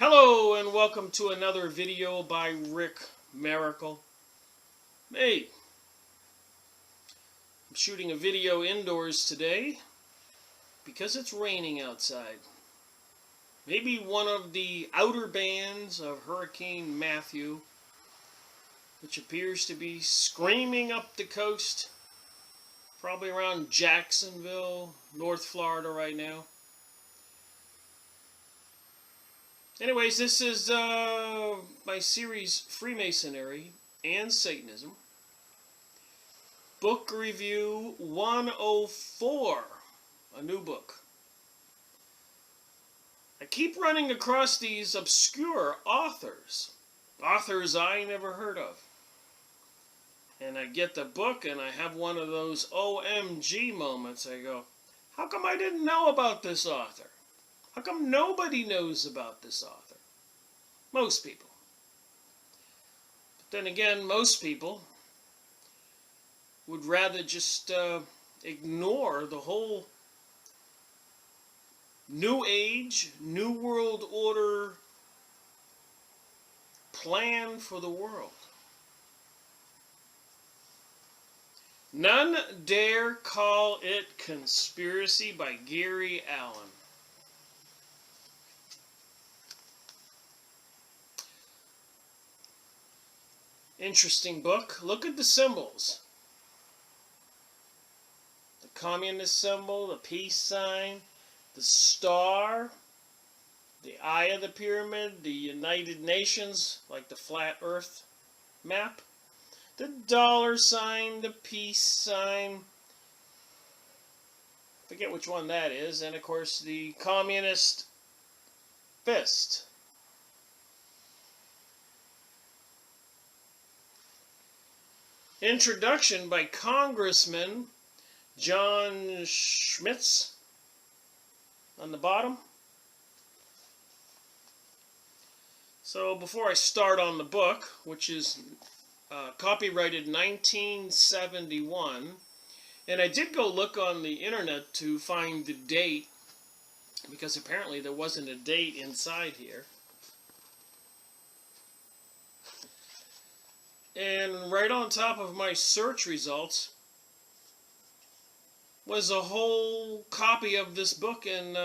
Hello and welcome to another video by Rick Miracle. Hey, I'm shooting a video indoors today because it's raining outside. Maybe one of the outer bands of Hurricane Matthew, which appears to be screaming up the coast, probably around Jacksonville, North Florida right now. Anyways, this is my series Freemasonry and Satanism. Book Review 104, a new book. I keep running across these obscure authors I never heard of. And I get the book and I have one of those OMG moments. I go, how come I didn't know about this author? How come nobody knows about this author? Most people. But then again, most people would rather just ignore the whole New Age, New World Order plan for the world. None Dare Call It Conspiracy by Gary Allen. Interesting book. Look at the symbols. The communist symbol, the peace sign, the star, the eye of the pyramid, the United Nations, like the flat earth map, the dollar sign, the peace sign, forget which one that is, and of course the communist fist. Introduction by Congressman John Schmitz on the bottom. So before I start on the book, which is copyrighted 1971, and I did go look on the internet to find the date, because apparently there wasn't a date inside here. And right on top of my search results was a whole copy of this book, and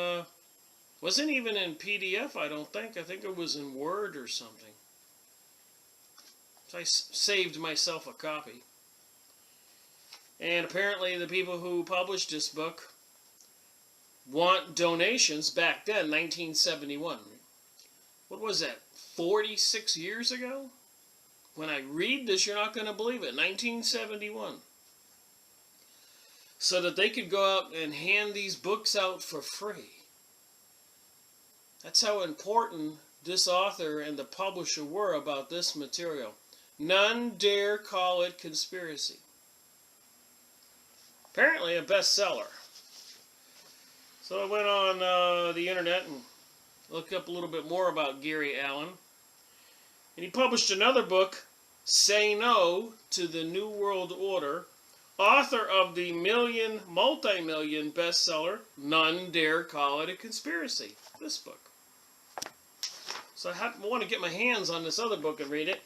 wasn't even in PDF, I don't think. I think it was in Word or something. So I saved myself a copy. And apparently the people who published this book want donations back then, 1971. What was that, 46 years ago? When I read this, you're not going to believe it. 1971. So that they could go out and hand these books out for free. That's how important this author and the publisher were about this material. None dare call it conspiracy. Apparently a bestseller. So I went on the internet and looked up a little bit more about Gary Allen. And he published another book, Say No to the New World Order, author of the multi-million bestseller, None Dare Call It a Conspiracy, this book. So I want to get my hands on this other book and read it.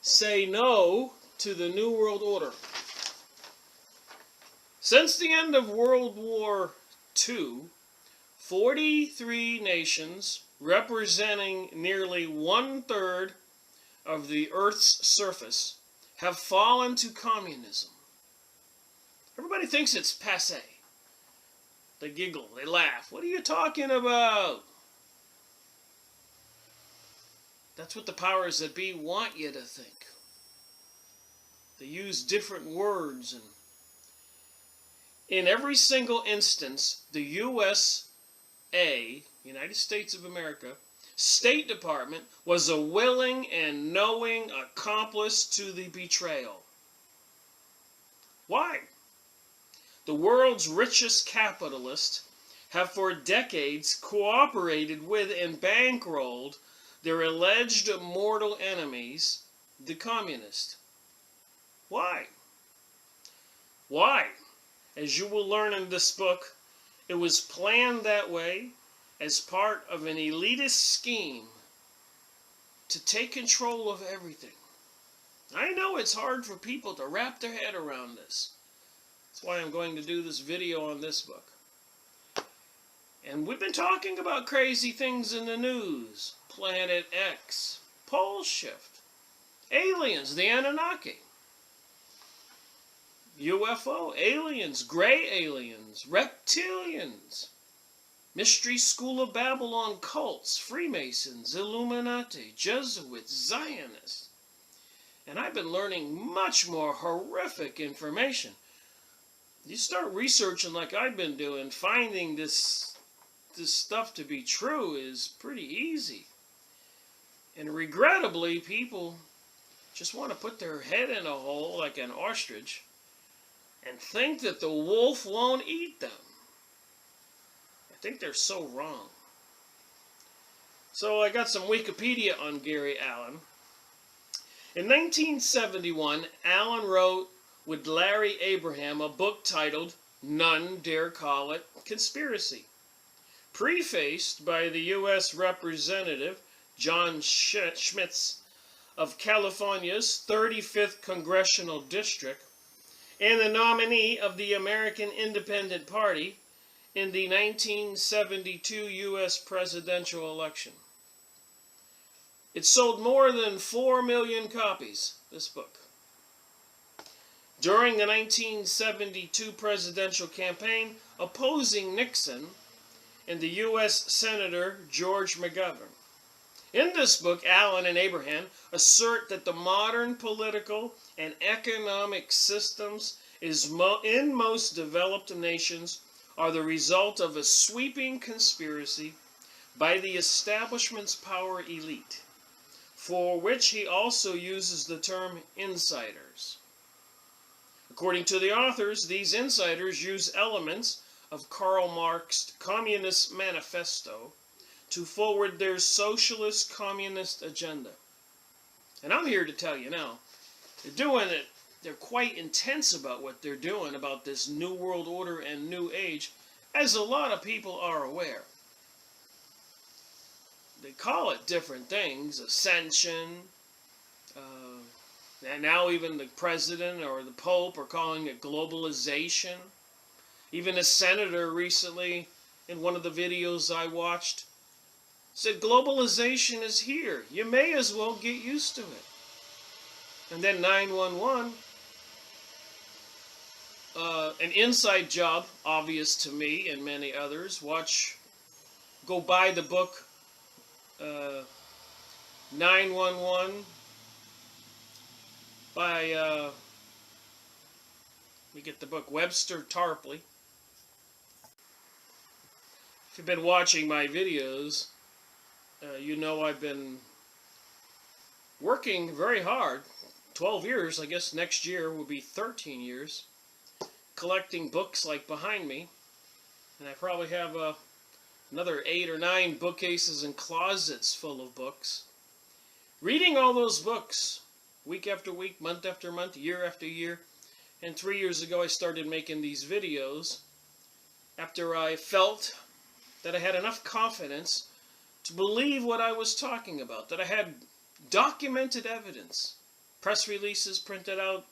Say No to the New World Order. Since the end of World War II, 43 nations, representing nearly 1/3 of the Earth's surface, have fallen to communism. Everybody thinks it's passé. They giggle, they laugh. What are you talking about? That's what the powers that be want you to think. They use different words, and in every single instance, the USA, United States of America, State Department was a willing and knowing accomplice to the betrayal. Why? The world's richest capitalists have for decades cooperated with and bankrolled their alleged mortal enemies, the communists. Why? Why? As you will learn in this book, It was planned that way as part of an elitist scheme to take control of everything. I know it's hard for people to wrap their head around this. That's why I'm going to do this video on this book. And we've been talking about crazy things in the news. Planet X, pole shift, aliens, the Anunnaki, UFO, aliens, gray aliens, reptilians, Mystery School of Babylon cults, Freemasons, Illuminati, Jesuits, Zionists. And I've been learning much more horrific information. You start researching like I've been doing, finding this stuff to be true is pretty easy. And regrettably, people just want to put their head in a hole like an ostrich and think that the wolf won't eat them. I think they're so wrong. So I got some Wikipedia on Gary Allen. In 1971, Allen wrote with Larry Abraham a book titled None Dare Call It Conspiracy, prefaced by the U.S. Representative John Schmitz of California's 35th Congressional District and the nominee of the American Independent Party in the 1972 U.S. presidential election. It sold more than 4 million copies, this book. During the 1972 presidential campaign opposing Nixon and the U.S. Senator George McGovern. In this book, Allen and Abraham assert that the modern political and economic systems in most developed nations are the result of a sweeping conspiracy by the establishment's power elite, for which he also uses the term insiders. According to the authors, these insiders use elements of Karl Marx's Communist Manifesto to forward their socialist communist agenda. And I'm here to tell you now, they're doing it, they're quite intense about what they're doing about this New World Order and New Age, as a lot of people are aware. They call it different things, ascension, and now even the president or the Pope are calling it globalization. Even a senator recently, in one of the videos I watched, said globalization is here. You may as well get used to it. And then 911, an inside job, obvious to me and many others. Go buy the book 911 by, let me get the book, Webster Tarpley. If you've been watching my videos, you know I've been working very hard. 12 years, I guess next year will be 13 years, collecting books like behind me. And I probably have another 8 or 9 bookcases and closets full of books. Reading all those books, week after week, month after month, year after year. And 3 years ago I started making these videos after I felt that I had enough confidence to believe what I was talking about, that I had documented evidence, press releases printed out,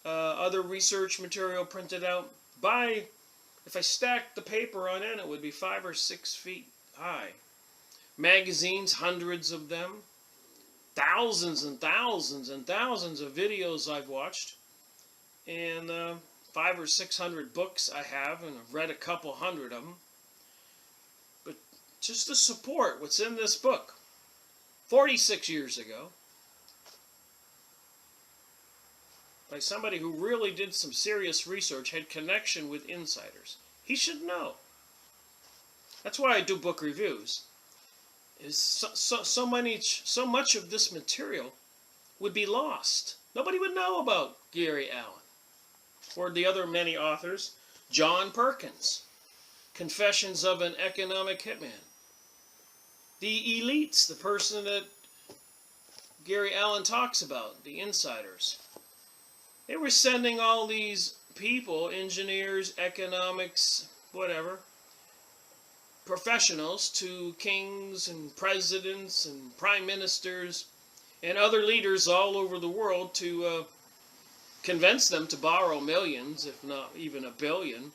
other research material printed out. If I stacked the paper on end, it would be 5 or 6 feet high. Magazines, hundreds of them, thousands and thousands and thousands of videos I've watched, and 500 or 600 books I have, and I've read a couple hundred of them. But just to support what's in this book, 46 years ago, by somebody who really did some serious research, had connection with insiders. He should know. That's why I do book reviews. So much of this material would be lost. Nobody would know about Gary Allen or the other many authors. John Perkins, Confessions of an Economic Hitman. The elites, the person that Gary Allen talks about, the insiders. They were sending all these people, engineers, economics, whatever, professionals to kings and presidents and prime ministers and other leaders all over the world to convince them to borrow millions, if not even $1 billion,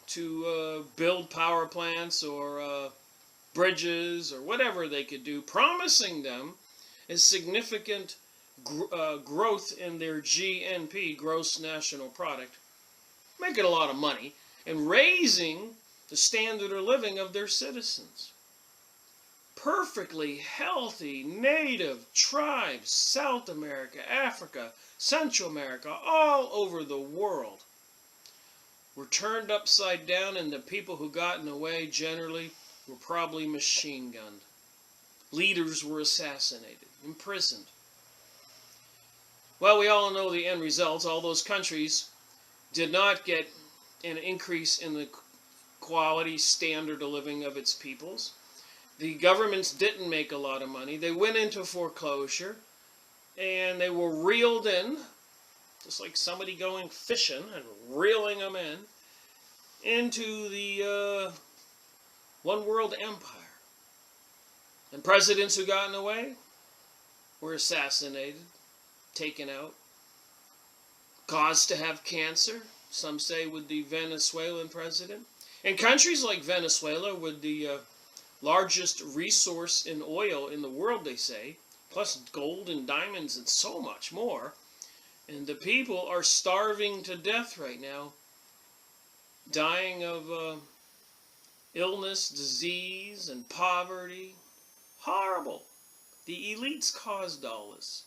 to build power plants or bridges or whatever they could do, promising them a significant growth in their GNP, gross national product, making a lot of money, and raising the standard of living of their citizens. Perfectly healthy native tribes, South America, Africa, Central America, all over the world, were turned upside down, and the people who got in the way generally were probably machine gunned. Leaders were assassinated, imprisoned. Well, we all know the end results. All those countries did not get an increase in the quality standard of living of its peoples. The governments didn't make a lot of money. They went into foreclosure, and they were reeled in, just like somebody going fishing and reeling them in, into the one world empire. And presidents who got in the way were assassinated, taken out, caused to have cancer, some say with the Venezuelan president. And countries like Venezuela, with the largest resource in oil in the world, they say, plus gold and diamonds and so much more, and the people are starving to death right now, dying of illness, disease, and poverty. Horrible. The elites caused all this.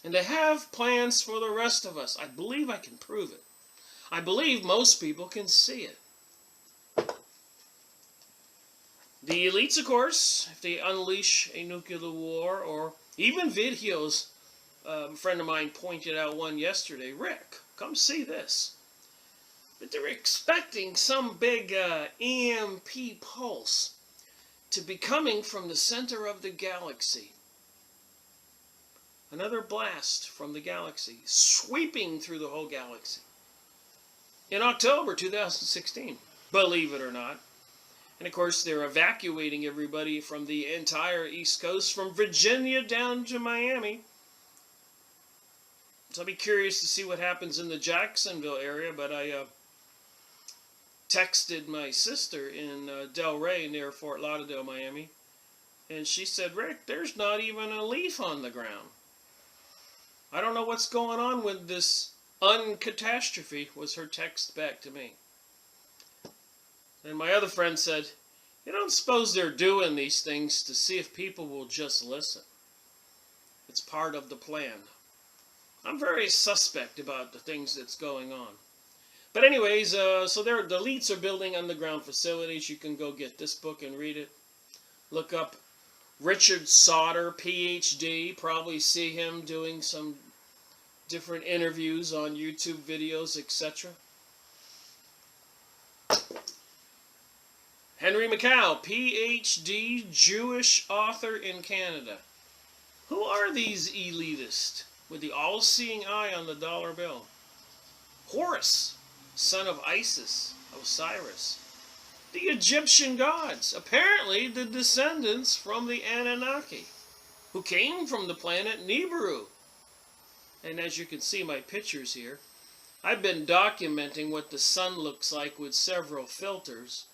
And they have plans for the rest of us. I believe I can prove it. I believe most people can see it. The elites, of course, if they unleash a nuclear war, or even videos, a friend of mine pointed out one yesterday, Rick, come see this. But they're expecting some big EMP pulse to be coming from the center of the galaxy. Another blast from the galaxy, sweeping through the whole galaxy. In October 2016, believe it or not. And of course, they're evacuating everybody from the entire East Coast, from Virginia down to Miami. So I'll be curious to see what happens in the Jacksonville area, but I texted my sister in Del Rey near Fort Lauderdale, Miami, and she said, Rick, there's not even a leaf on the ground. I don't know what's going on with this uncatastrophe, was her text back to me. And my other friend said, you don't suppose they're doing these things to see if people will just listen? It's part of the plan. I'm very suspect about the things that's going on. But anyways, so the elites are building underground facilities. You can go get this book and read it. Look up Richard Sauter, PhD. Probably see him doing some different interviews on YouTube videos, etc. Henry Mackay, PhD, Jewish author in Canada. Who are these elitists with the all-seeing eye on the dollar bill? Horus, son of Isis, Osiris. The Egyptian gods, apparently the descendants from the Anunnaki, who came from the planet Nibiru. And as you can see my pictures here, I've been documenting what the sun looks like with several filters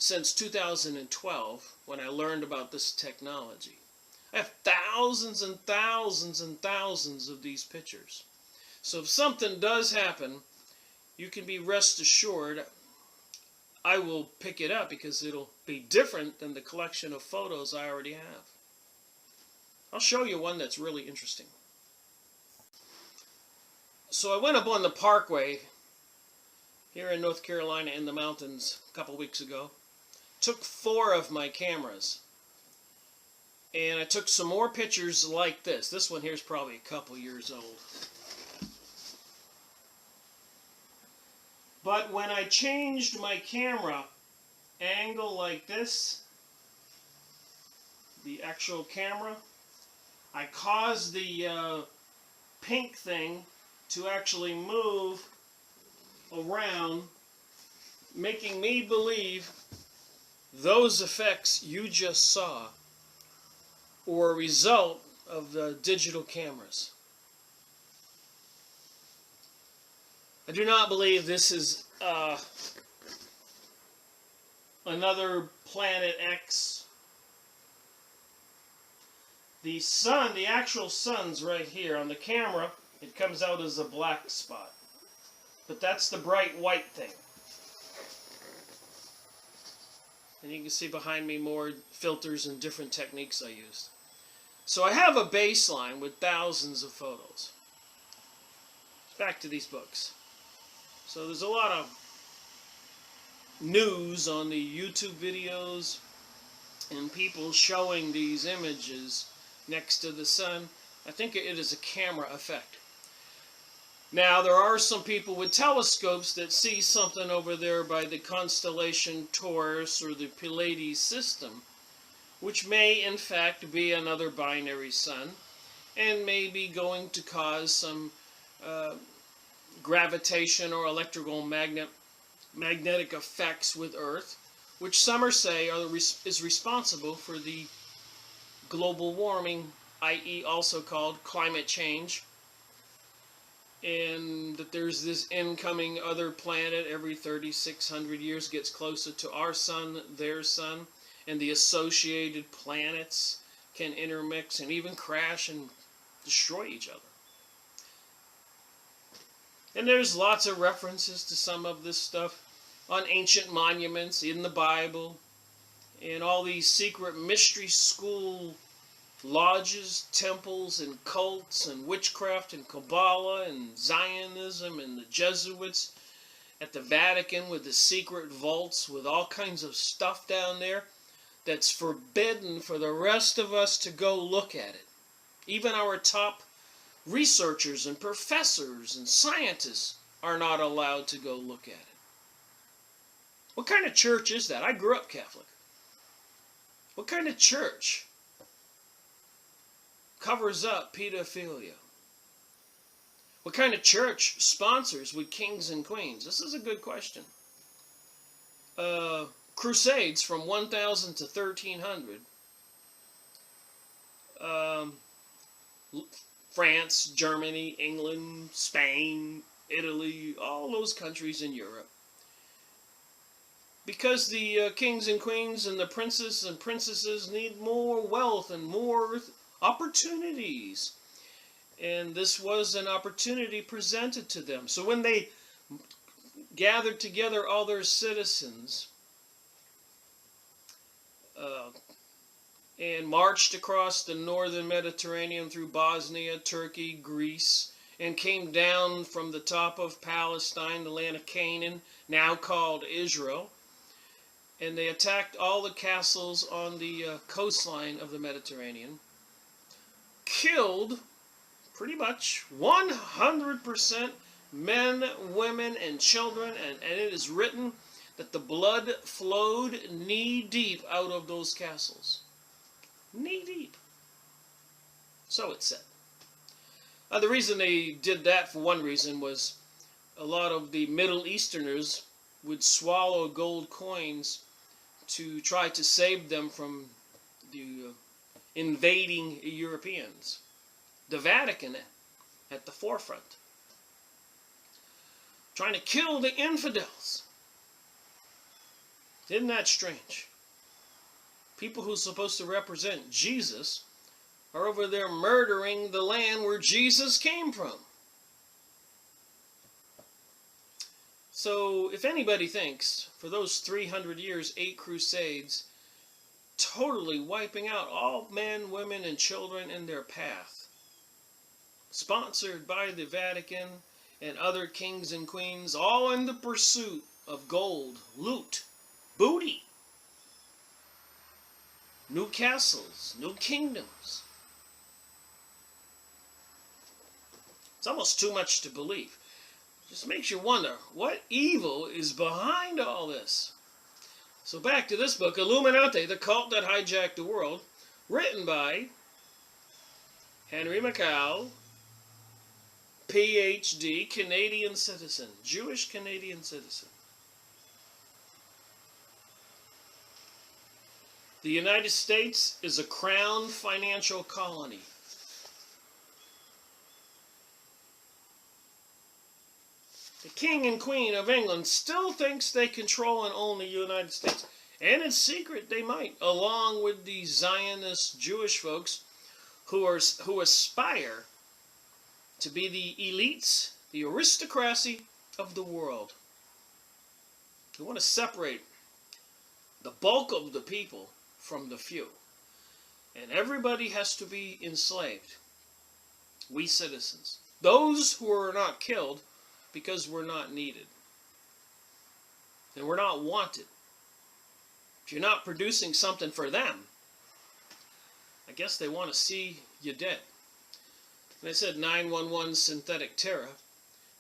since 2012, when I learned about this technology. I have thousands and thousands and thousands of these pictures. So if something does happen, you can be rest assured I will pick it up, because it'll be different than the collection of photos I already have. I'll show you one that's really interesting. So I went up on the Parkway here in North Carolina in the mountains a couple weeks ago. Took 4 of my cameras, and I took some more pictures like this. This one here is probably a couple years old. But when I changed my camera angle like this, the actual camera, I caused the pink thing to actually move around making me believe those effects you just saw were a result of the digital cameras. I do not believe this is another Planet X. The sun, the actual sun's right here. On the camera, it comes out as a black spot. But that's the bright white thing. And you can see behind me more filters and different techniques I used. So I have a baseline with thousands of photos. Back to these books. So there's a lot of news on the YouTube videos and people showing these images next to the sun. I think it is a camera effect. Now, there are some people with telescopes that see something over there by the constellation Taurus or the Pleiades system, which may in fact be another binary sun and may be going to cause some gravitation or electrical magnetic effects with Earth, which some say is responsible for the global warming, i.e. also called climate change, and that there's this incoming other planet every 3,600 years gets closer to our sun, their sun, and the associated planets can intermix and even crash and destroy each other. And there's lots of references to some of this stuff on ancient monuments in the Bible, and all these secret mystery school lodges, temples, and cults, and witchcraft, and Kabbalah, and Zionism, and the Jesuits at the Vatican with the secret vaults with all kinds of stuff down there that's forbidden for the rest of us to go look at it. Even our top researchers and professors and scientists are not allowed to go look at it. What kind of church is that? I grew up Catholic. What kind of church covers up pedophilia? What kind of church sponsors with kings and queens? This is a good question. Crusades from 1000 to 1300. France, Germany, England, Spain, Italy, all those countries in Europe. Because the kings and queens and the princes and princesses need more wealth and more opportunities. And this was an opportunity presented to them. So when they gathered together all their citizens and marched across the northern Mediterranean through Bosnia, Turkey, Greece, and came down from the top of Palestine, the land of Canaan, now called Israel, and they attacked all the castles on the coastline of the Mediterranean, killed pretty much 100% men, women, and children, and it is written that the blood flowed knee-deep out of those castles. Knee-deep. So it said. The reason they did that, for one reason, was a lot of the Middle Easterners would swallow gold coins to try to save them from the invading Europeans. The Vatican at the forefront, trying to kill the infidels. Isn't that strange? People who are supposed to represent Jesus are over there murdering the land where Jesus came from. So if anybody thinks, for those 300 years, 8 crusades, totally wiping out all men, women, and children in their path, sponsored by the Vatican and other kings and queens, all in the pursuit of gold, loot, booty, new castles, new kingdoms. It's almost too much to believe. Just makes you wonder, what evil is behind all this? So back to this book, Illuminati, the Cult That Hijacked the World, written by Henry McCall, PhD, Canadian citizen, Jewish Canadian citizen. The United States is a crown financial colony. The King and Queen of England still thinks they control and own the United States. And in secret they might, along with the Zionist Jewish folks who aspire to be the elites, the aristocracy of the world. They want to separate the bulk of the people from the few. And everybody has to be enslaved. We citizens. Those who are not killed because we're not needed. And we're not wanted. If you're not producing something for them, I guess they want to see you dead. And I said 911 Synthetic Terror.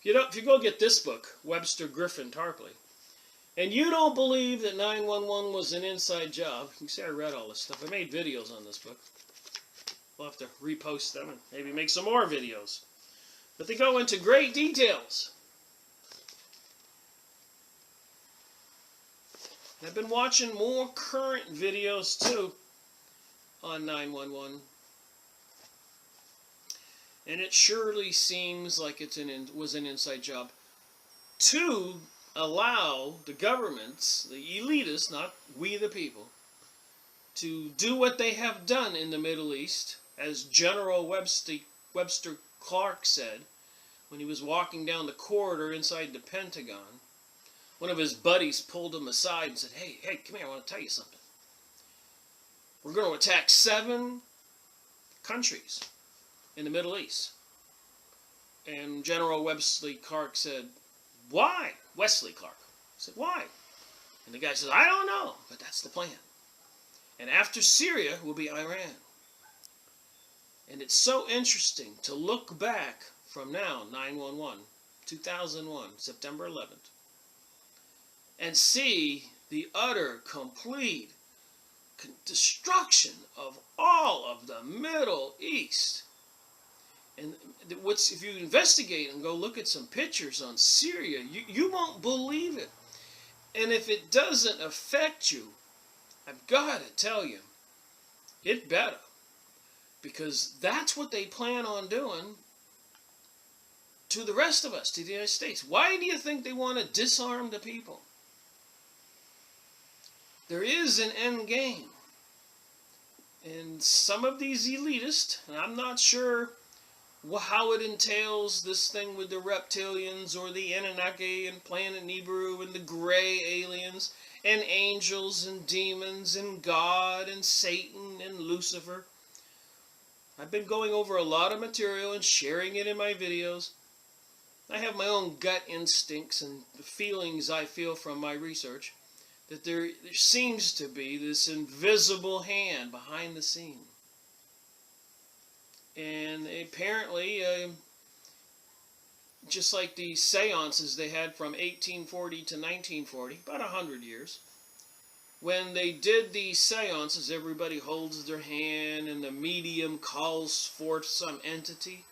If you go get this book, Webster Griffin Tarpley, and you don't believe that 911 was an inside job, you can see I read all this stuff. I made videos on this book. We'll have to repost them and maybe make some more videos. But they go into great details. I've been watching more current videos too on 911. And it surely seems like it was an inside job to allow the governments, the elitists, not we the people, to do what they have done in the Middle East, as General Webster Clark said when he was walking down the corridor inside the Pentagon. One of his buddies pulled him aside and said, hey, come here, I want to tell you something. We're going to attack 7 countries in the Middle East. And General Wesley Clark said, why? Wesley Clark said, why? And the guy says, I don't know, but that's the plan. And after Syria will be Iran. And it's so interesting to look back from now, 9/11, 2001, September 11th, and see the utter, complete destruction of all of the Middle East. And if you investigate and go look at some pictures on Syria, you won't believe it. And if it doesn't affect you, I've got to tell you, it better. Because that's what they plan on doing to the rest of us, to the United States. Why do you think they want to disarm the people? There is an end game. And some of these elitists, and I'm not sure how it entails this thing with the reptilians or the Anunnaki and Planet Nibiru and the gray aliens and angels and demons and God and Satan and Lucifer. I've been going over a lot of material and sharing it in my videos. I have my own gut instincts and the feelings I feel from my research that there seems to be this invisible hand behind the scene. And apparently, just like the seances they had from 1840 to 1940, about 100 years, when they did these seances, everybody holds their hand and the medium calls forth some entity.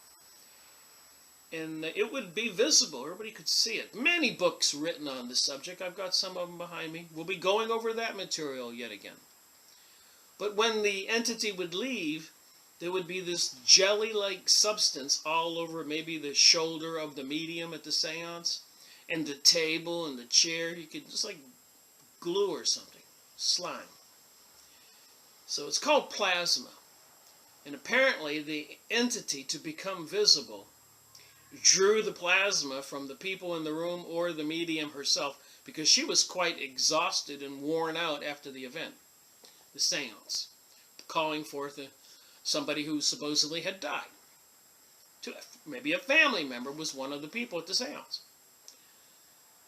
And it would be visible. Everybody could see it. Many books written on this subject. I've got some of them behind me. We'll be going over that material yet again. But when the entity would leave, there would be this jelly-like substance all over maybe the shoulder of the medium at the seance, and the table and the chair. You could just like glue or something. Slime. So it's called plasma. And apparently the entity, to become visible, drew the plasma from the people in the room or the medium herself, because she was quite exhausted and worn out after the event, the seance, calling forth somebody who supposedly had died. Maybe a family member was one of the people at the seance.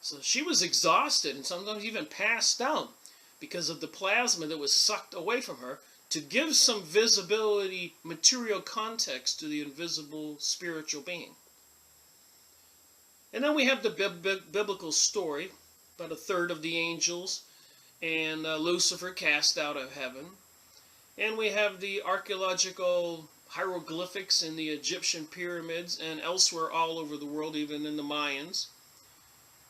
So she was exhausted and sometimes even passed out because of the plasma that was sucked away from her to give some visibility, material context to the invisible spiritual being. And then we have the biblical story about a third of the angels and Lucifer cast out of heaven. And we have the archaeological hieroglyphics in the Egyptian pyramids and elsewhere all over the world, even in the Mayans.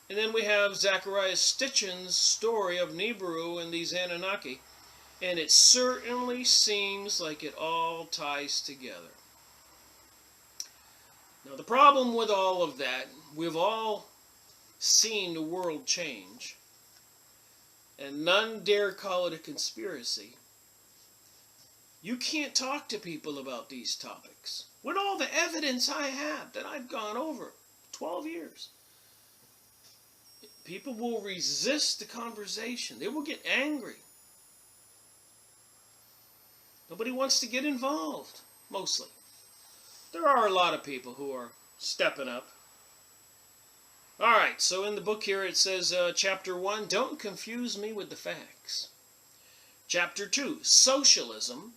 And then we have Zachariah Stitchin's story of Nibiru and these Anunnaki. And it certainly seems like it all ties together. Now, the problem with all of that, we've all seen the world change, and none dare call it a conspiracy. You can't talk to people about these topics. With all the evidence I have that I've gone over 12 years, people will resist the conversation. They will get angry. Nobody wants to get involved, mostly. There are a lot of people who are stepping up. Alright, so in the book here it says, Chapter 1, Don't Confuse Me with the Facts. Chapter 2, Socialism,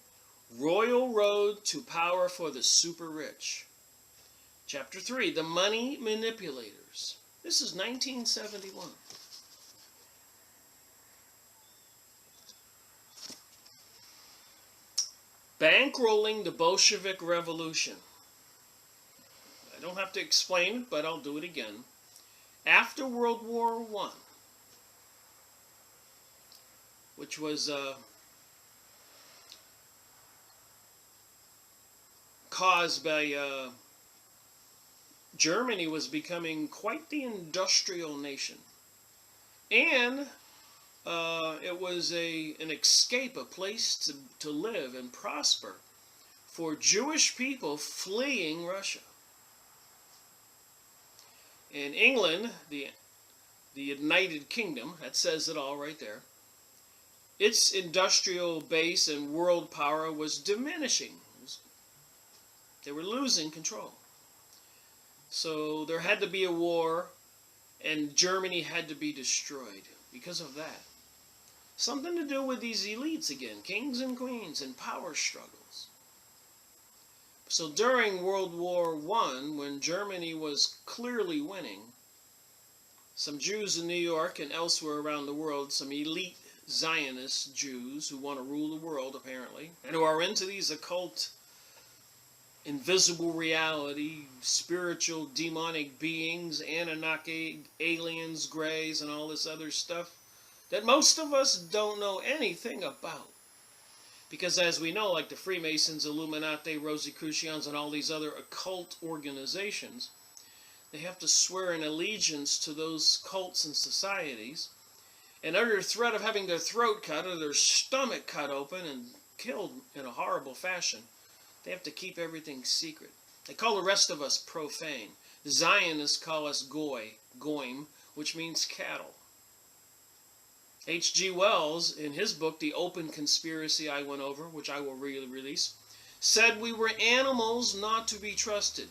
Royal Road to Power for the Super Rich. Chapter 3, The Money Manipulators. This is 1971. Bankrolling the Bolshevik Revolution. I don't have to explain it, but I'll do it again. After World War I, which was caused by Germany was becoming quite the industrial nation. And it was an escape, a place to live and prosper for Jewish people fleeing Russia. In England, the United Kingdom, that says it all right there, its industrial base and world power was diminishing. They were losing control. So there had to be a war, and Germany had to be destroyed because of that. Something to do with these elites again, kings and queens, and power struggles. So during World War I, when Germany was clearly winning, some Jews in New York and elsewhere around the world, some elite Zionist Jews who want to rule the world apparently, and who are into these occult, invisible reality, spiritual, demonic beings, Anunnaki, aliens, greys, and all this other stuff that most of us don't know anything about. Because as we know, like the Freemasons, Illuminati, Rosicrucians, and all these other occult organizations, they have to swear an allegiance to those cults and societies. And under threat of having their throat cut or their stomach cut open and killed in a horrible fashion, they have to keep everything secret. They call the rest of us profane. The Zionists call us goyim, which means cattle. H.G. Wells, in his book, The Open Conspiracy I went over, which I will release, said we were animals not to be trusted.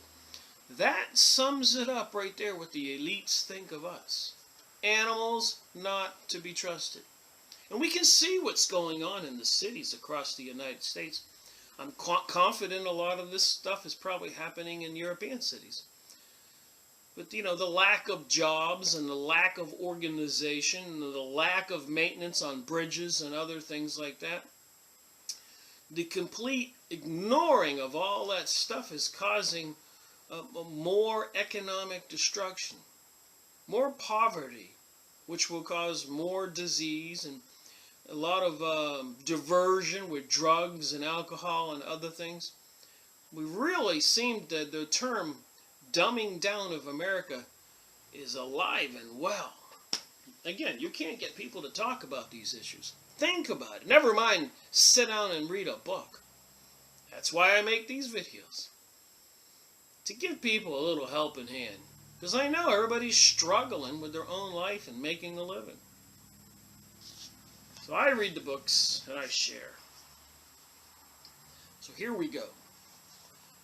That sums it up right there, what the elites think of us. Animals not to be trusted. And we can see what's going on in the cities across the United States. I'm confident a lot of this stuff is probably happening in European cities. But, you know, the lack of jobs and the lack of organization and the lack of maintenance on bridges and other things like that, the complete ignoring of all that stuff is causing more economic destruction, more poverty, which will cause more disease and a lot of diversion with drugs and alcohol and other things. We really seem that the term dumbing down of America is alive and well. Again, you can't get people to talk about these issues. Think about it. Never mind sit down and read a book. That's why I make these videos. To give people a little helping hand. Because I know everybody's struggling with their own life and making a living. So I read the books and I share. So here we go.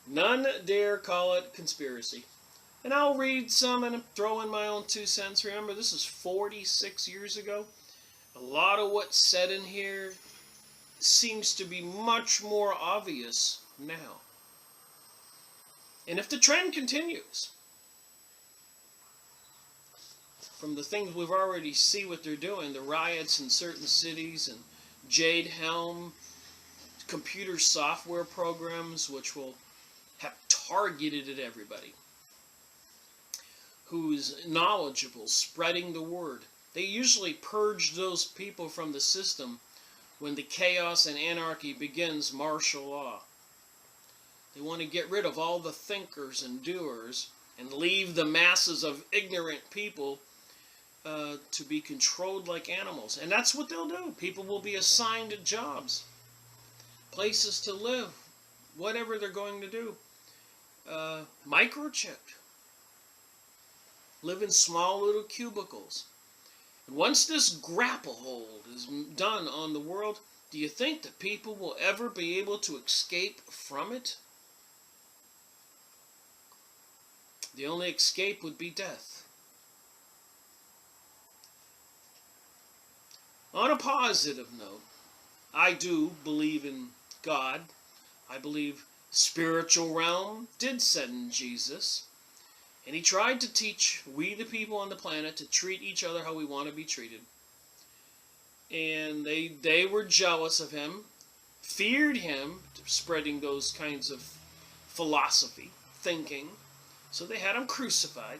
None dare call it conspiracy. And I'll read some and throw in my own 2 cents. Remember, this is 46 years ago. A lot of what's said in here seems to be much more obvious now. And if the trend continues, from the things we've already seen what they're doing, the riots in certain cities and Jade Helm, computer software programs which will have targeted at everybody who's knowledgeable, spreading the word. They usually purge those people from the system when the chaos and anarchy begins martial law. They want to get rid of all the thinkers and doers and leave the masses of ignorant people to be controlled like animals. And that's what they'll do. People will be assigned jobs, places to live, whatever they're going to do. Microchipped. Live in small little cubicles. And once this grapple hold is done on the world, do you think that people will ever be able to escape from it? The only escape would be death. On a positive note, I do believe in God. I believe spiritual realm did send Jesus. And he tried to teach we the people on the planet to treat each other how we want to be treated. And they were jealous of him, feared him, spreading those kinds of philosophy, thinking. So they had him crucified.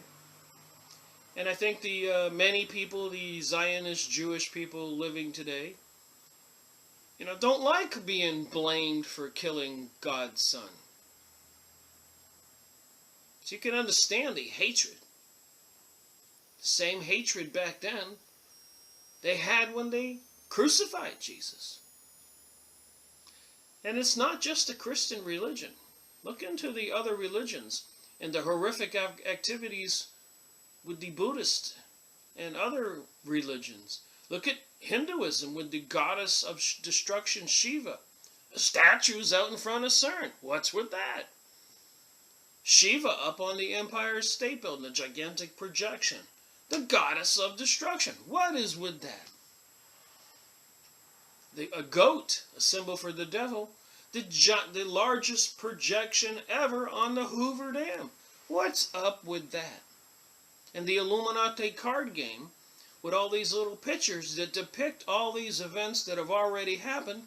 And I think the many people, the Zionist Jewish people living today, don't like being blamed for killing God's son. So you can understand the hatred. The same hatred back then they had when they crucified Jesus. And it's not just the Christian religion. Look into the other religions and the horrific activities with the Buddhist and other religions. Look at Hinduism with the goddess of destruction, Shiva. Statues out in front of CERN. What's with that? Shiva up on the Empire State Building, a gigantic projection. The goddess of destruction. What is with that? A goat, a symbol for the devil. The largest projection ever on the Hoover Dam. What's up with that? And the Illuminati card game with all these little pictures that depict all these events that have already happened,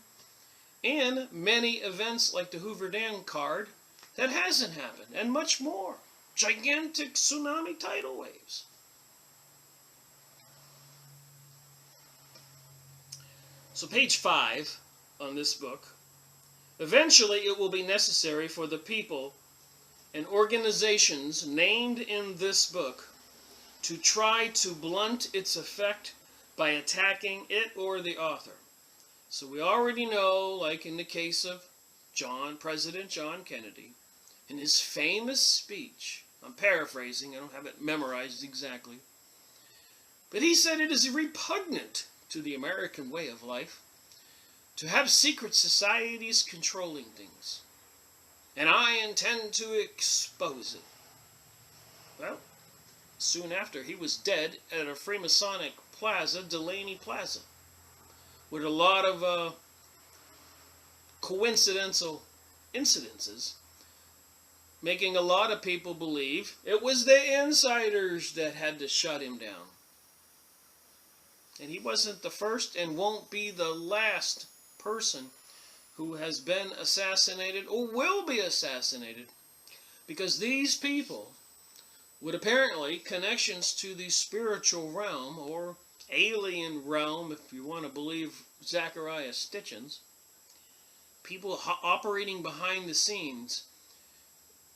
and many events like the Hoover Dam card that hasn't happened, and much more. Gigantic tsunami tidal waves. So page 5 on this book. Eventually it will be necessary for the people and organizations named in this book to try to blunt its effect by attacking it or the author. So we already know, like in the case of President John Kennedy, in his famous speech, I'm paraphrasing, I don't have it memorized exactly, but he said it is repugnant to the American way of life to have secret societies controlling things, and I intend to expose it. Well, soon after, he was dead at a Freemasonic plaza, Delaney Plaza, with a lot of coincidental incidences, making a lot of people believe it was the insiders that had to shut him down. And he wasn't the first and won't be the last person who has been assassinated or will be assassinated, because these people with apparently connections to the spiritual realm or alien realm, if you want to believe Zachariah Stitchins, people operating behind the scenes,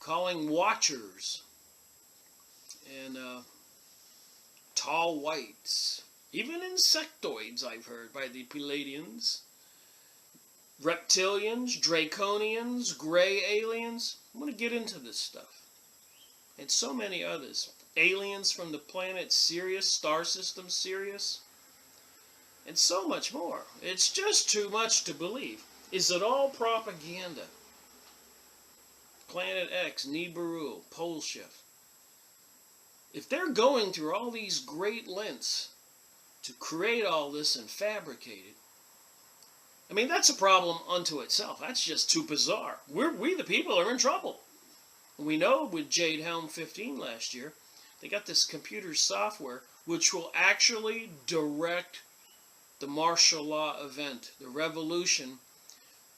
calling watchers and tall whites, even insectoids I've heard by the Pleiadians, reptilians, draconians, gray aliens. I'm going to get into this stuff. And so many others. Aliens from the planet Sirius, star system Sirius, and so much more. It's just too much to believe. Is it all propaganda? Planet X, Nibiru, pole shift. If they're going through all these great lengths to create all this and fabricate it, I mean, that's a problem unto itself. That's just too bizarre. We the people are in trouble. We know with Jade Helm 15 last year, they got this computer software which will actually direct the martial law event, the revolution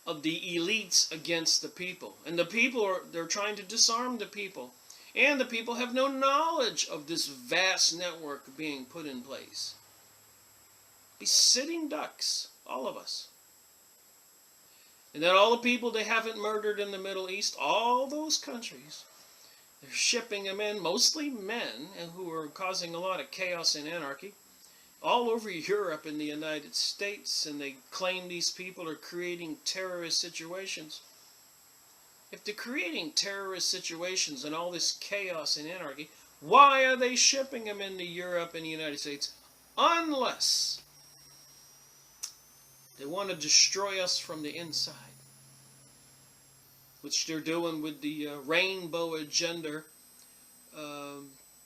of the elites against the people. And the people they're trying to disarm the people. And the people have no knowledge of this vast network being put in place. Be sitting ducks, all of us. And then all the people they haven't murdered in the Middle East, all those countries, they're shipping them in, mostly men, and who are causing a lot of chaos and anarchy, all over Europe and the United States, and they claim these people are creating terrorist situations. If they're creating terrorist situations and all this chaos and anarchy, why are they shipping them into Europe and the United States? Unless they want to destroy us from the inside, which they're doing with the rainbow agenda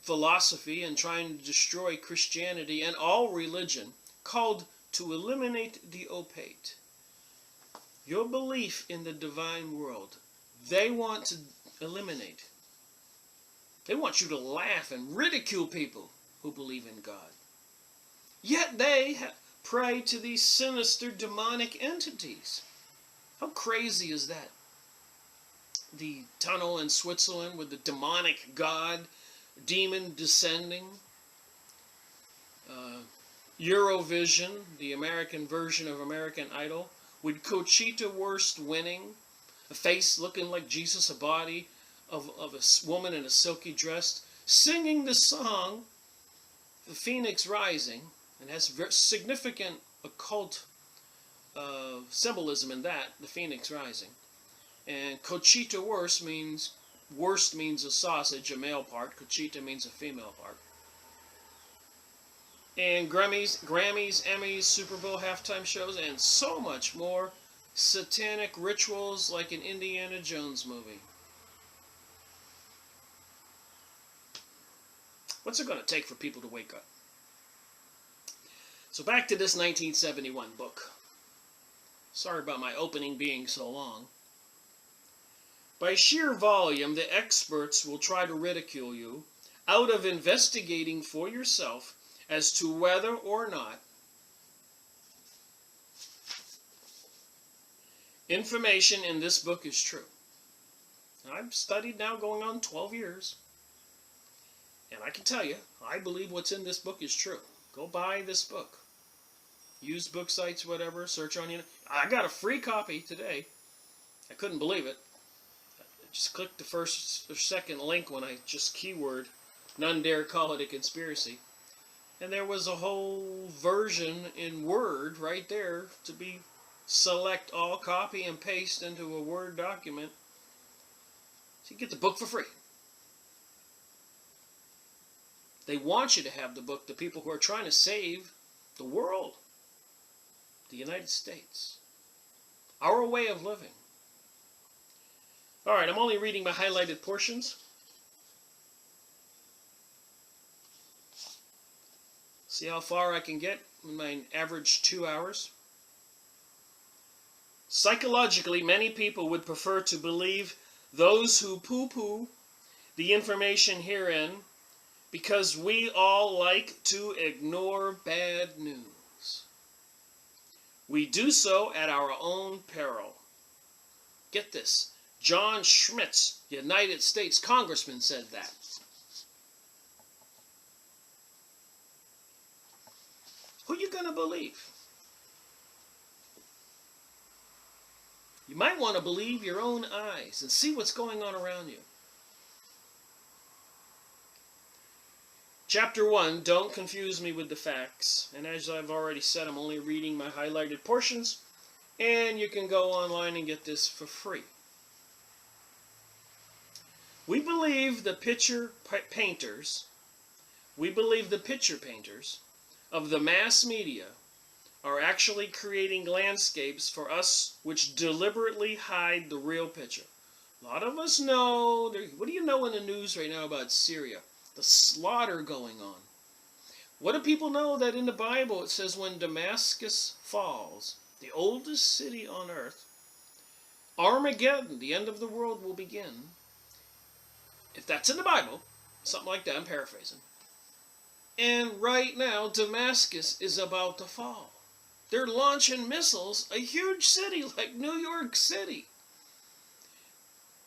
philosophy and trying to destroy Christianity and all religion, called to eliminate the opate. Your belief in the divine world, they want to eliminate. They want you to laugh and ridicule people who believe in God. Yet they pray to these sinister demonic entities. How crazy is that? The tunnel in Switzerland with the demonic god, demon descending. Eurovision, the American version of American Idol, with Conchita Wurst winning, a face looking like Jesus, a body of a woman in a silky dress, singing the song, The Phoenix Rising, and has very significant occult symbolism in that, the Phoenix Rising. And Conchita Wurst means a sausage, a male part. Conchita means a female part. And Grammys, Emmys, Super Bowl halftime shows, and so much more. Satanic rituals like an Indiana Jones movie. What's it going to take for people to wake up? So back to this 1971 book. Sorry about my opening being so long. By sheer volume, the experts will try to ridicule you out of investigating for yourself as to whether or not information in this book is true. Now, I've studied now going on 12 years, and I can tell you, I believe what's in this book is true. Go buy this book. Use book sites, whatever, search on YouTube. I got a free copy today. I couldn't believe it. Just click the first or second link when I just keyword, none dare call it a conspiracy. And there was a whole version in Word right there to be select all, copy and paste into a Word document. So you get the book for free. They want you to have the book, the people who are trying to save the world, the United States, our way of living. All right, I'm only reading my highlighted portions. See how far I can get in my average 2 hours. Psychologically, many people would prefer to believe those who poo-poo the information herein because we all like to ignore bad news. We do so at our own peril. Get this. John Schmitz, United States Congressman, said that. Who are you going to believe? You might want to believe your own eyes and see what's going on around you. Chapter 1, don't confuse me with the facts. And as I've already said, I'm only reading my highlighted portions. And you can go online and get this for free. We believe the picture painters of the mass media are actually creating landscapes for us which deliberately hide the real picture. A lot of us know, what do you know in the news right now about Syria? The slaughter going on. What do people know that in the Bible it says when Damascus falls, the oldest city on earth, Armageddon, the end of the world, will begin. If that's in the Bible, something like that, I'm paraphrasing. And right now, Damascus is about to fall. They're launching missiles, a huge city like New York City.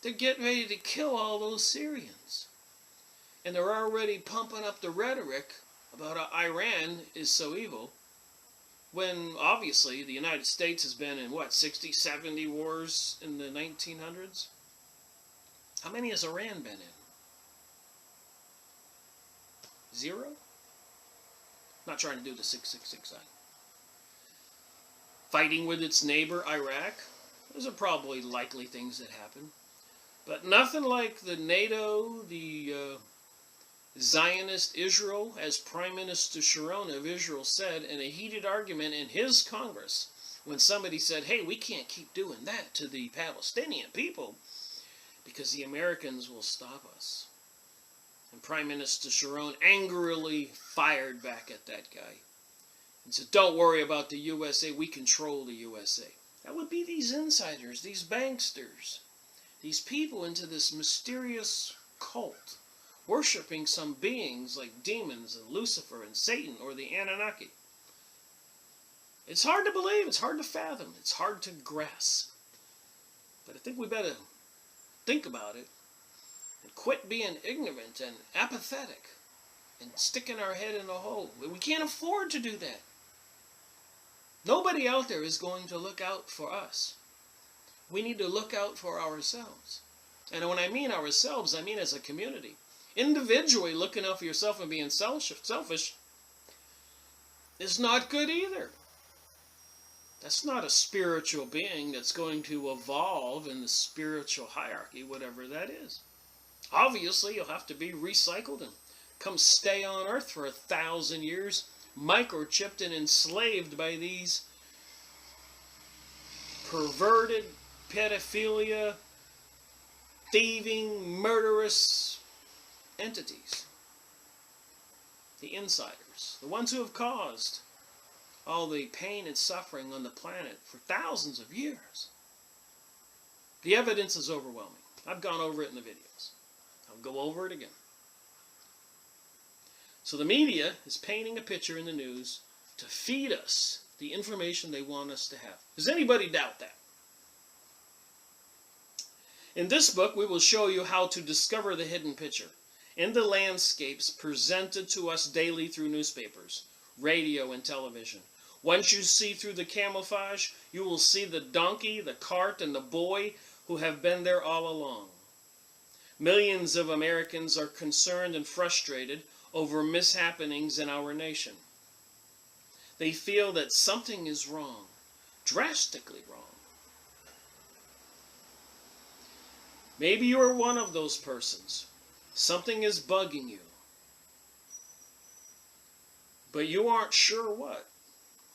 They're getting ready to kill all those Syrians. And they're already pumping up the rhetoric about how Iran is so evil. when obviously the United States has been in, what, 60, 70 wars in the 1900s? How many has Iran been in? 0? Not trying to do the 666 sign. Fighting with its neighbor, Iraq. Those are probably likely things that happen. But nothing like the NATO, the Zionist Israel, as Prime Minister Sharon of Israel said in a heated argument in his Congress, when somebody said, hey, we can't keep doing that to the Palestinian people because the Americans will stop us. And Prime Minister Sharon angrily fired back at that guy and said, don't worry about the USA, we control the USA. That would be these insiders, these banksters, these people into this mysterious cult, worshipping some beings like demons and Lucifer and Satan or the Anunnaki. It's hard to believe, it's hard to fathom, it's hard to grasp. But I think we better think about it and quit being ignorant and apathetic and sticking our head in a hole. We can't afford to do that. Nobody out there is going to look out for us. We need to look out for ourselves. And when I mean ourselves, I mean as a community. Individually looking out for yourself and being selfish is not good either. That's not a spiritual being that's going to evolve in the spiritual hierarchy, whatever that is. Obviously, you'll have to be recycled and come stay on Earth for 1,000 years, microchipped and enslaved by these perverted, pedophilia, thieving, murderous entities. The insiders, the ones who have caused all the pain and suffering on the planet for thousands of years. The evidence is overwhelming. I've gone over it in the videos. I'll go over it again. So the media is painting a picture in the news to feed us the information they want us to have. Does anybody doubt that? In this book, we will show you how to discover the hidden picture in the landscapes presented to us daily through newspapers, radio, and television. Once you see through the camouflage, you will see the donkey, the cart, and the boy who have been there all along. Millions of Americans are concerned and frustrated over mishappenings in our nation. They feel that something is wrong, drastically wrong. Maybe you are one of those persons. Something is bugging you. But you aren't sure what.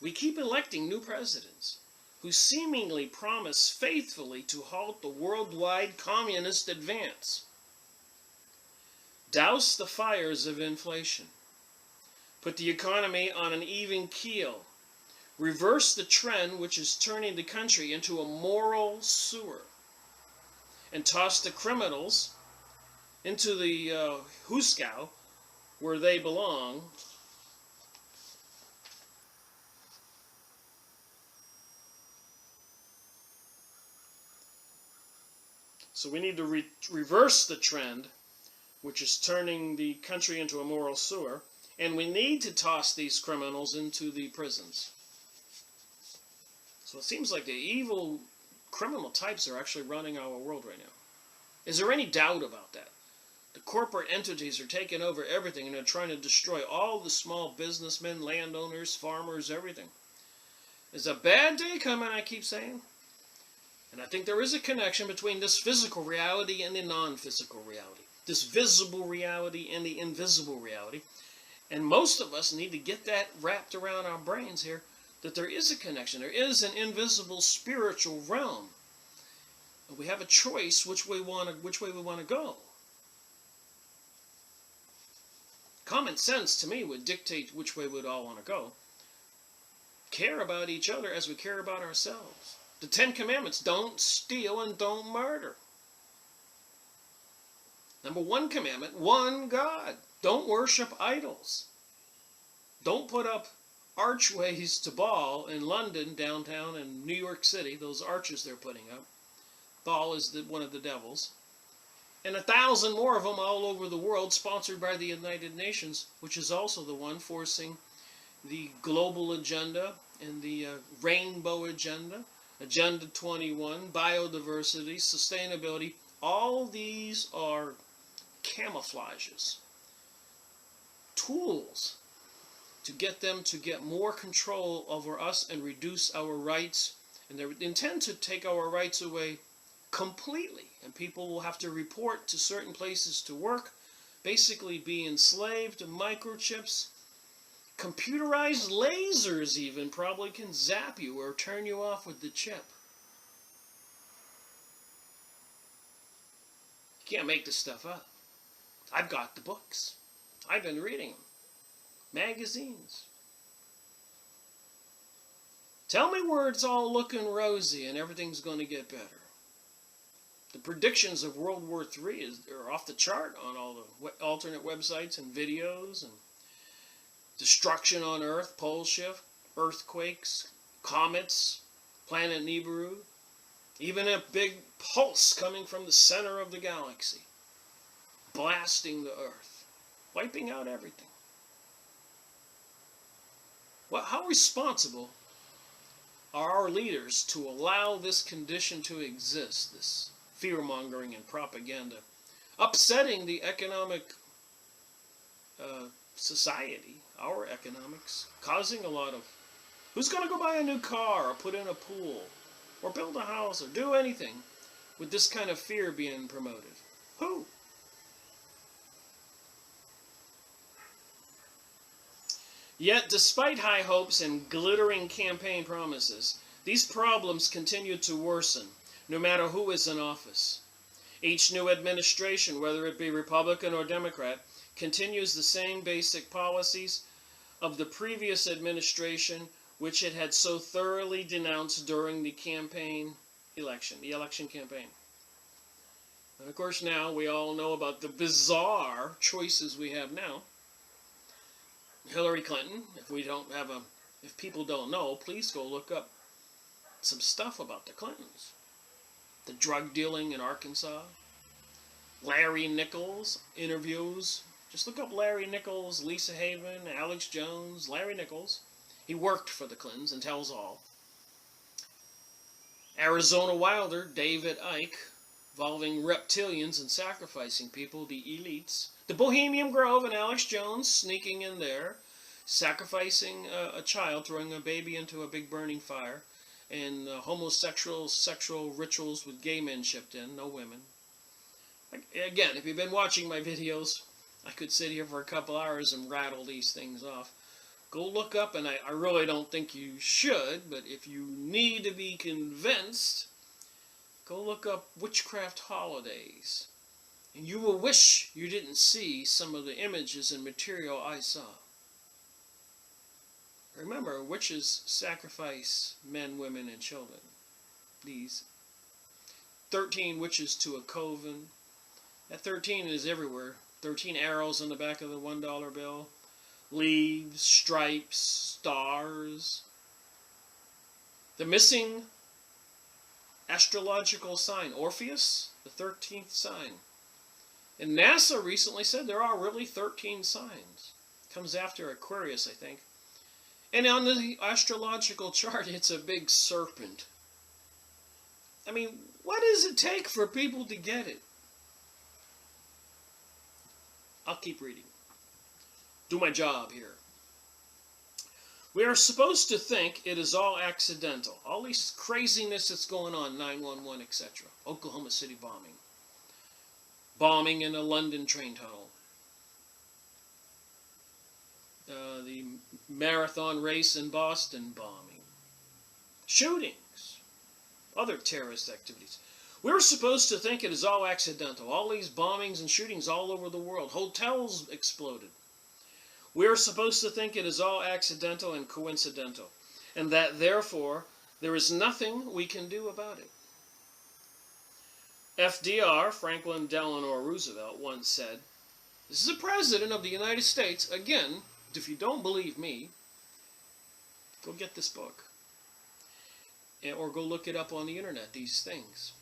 We keep electing new presidents who seemingly promise faithfully to halt the worldwide communist advance. Douse the fires of inflation. Put the economy on an even keel. Reverse the trend which is turning the country into a moral sewer. And toss the criminals into the Huskow where they belong. So we need to reverse the trend which is turning the country into a moral sewer, and we need to toss these criminals into the prisons. So it seems like the evil criminal types are actually running our world right now. Is there any doubt about that? The corporate entities are taking over everything, and they're trying to destroy all the small businessmen, landowners, farmers, everything. Is a bad day coming, I keep saying? And I think there is a connection between this physical reality and the non-physical reality. This visible reality and the invisible reality. And most of us need to get that wrapped around our brains here, that there is a connection. There is an invisible spiritual realm. And we have a choice which way we want to go. Common sense to me would dictate which way we'd all want to go. Care about each other as we care about ourselves. The 10 Commandments: don't steal and don't murder. Number 1 commandment, one God. Don't worship idols. Don't put up archways to Baal in London, downtown, and New York City, those arches they're putting up. Baal is one of the devils. And 1,000 more of them all over the world, sponsored by the United Nations, which is also the one forcing the global agenda and the Rainbow Agenda, Agenda 21, biodiversity, sustainability. All these are camouflages, tools to get them to get more control over us and reduce our rights. And they intend to take our rights away completely. And people will have to report to certain places to work, basically be enslaved to microchips. Computerized lasers even probably can zap you or turn you off with the chip. You can't make this stuff up. I've got the books. I've been reading them. Magazines. Tell me where it's all looking rosy and everything's going to get better. The predictions of World War III are off the chart on all the alternate websites and videos, and destruction on Earth, pole shift, earthquakes, comets, planet Nibiru, even a big pulse coming from the center of the galaxy, blasting the Earth, wiping out everything. Well, how responsible are our leaders to allow this condition to exist, this fear-mongering and propaganda, upsetting the economic society, our economics, causing a lot of... Who's going to go buy a new car or put in a pool or build a house or do anything with this kind of fear being promoted? Who? Yet, despite high hopes and glittering campaign promises, these problems continue to worsen, no matter who is in office. Each new administration, whether it be Republican or Democrat, continues the same basic policies of the previous administration, which it had so thoroughly denounced during the election campaign. And of course now we all know about the bizarre choices we have now. Hillary Clinton, if people don't know, please go look up some stuff about the Clintons. The drug dealing in Arkansas. Larry Nichols interviews. Just look up Larry Nichols, Lisa Haven, Alex Jones, Larry Nichols. He worked for the Clintons and tells all. Arizona Wilder, David Icke, involving reptilians and sacrificing people, the elites. The Bohemian Grove and Alex Jones sneaking in there, sacrificing a child, throwing a baby into a big burning fire, and homosexual sexual rituals with gay men shipped in, no women. Again, if you've been watching my videos, I could sit here for a couple hours and rattle these things off. Go look up, and I really don't think you should, but if you need to be convinced, go look up witchcraft holidays. And you will wish you didn't see some of the images and material I saw. Remember, witches sacrifice men, women, and children. These 13 witches to a coven. That 13 is everywhere. 13 arrows on the back of the $1 bill. Leaves, stripes, stars. The missing astrological sign, Orpheus, the 13th sign. And NASA recently said there are really 13 signs. Comes after Aquarius, I think. And on the astrological chart, it's a big serpent. I mean, what does it take for people to get it? I'll keep reading. Do my job here. We are supposed to think it is all accidental. All this craziness that's going on, 9/11, etc. Oklahoma City bombing. Bombing in a London train tunnel. The marathon race in Boston bombing. Shootings. Other terrorist activities. We're supposed to think it is all accidental. All these bombings and shootings all over the world. Hotels exploded. We're supposed to think it is all accidental and coincidental. And that, therefore, there is nothing we can do about it. FDR, Franklin Delano Roosevelt, once said, "This is the President of the United States." Again, if you don't believe me, go get this book. Or go look it up on the internet, these things.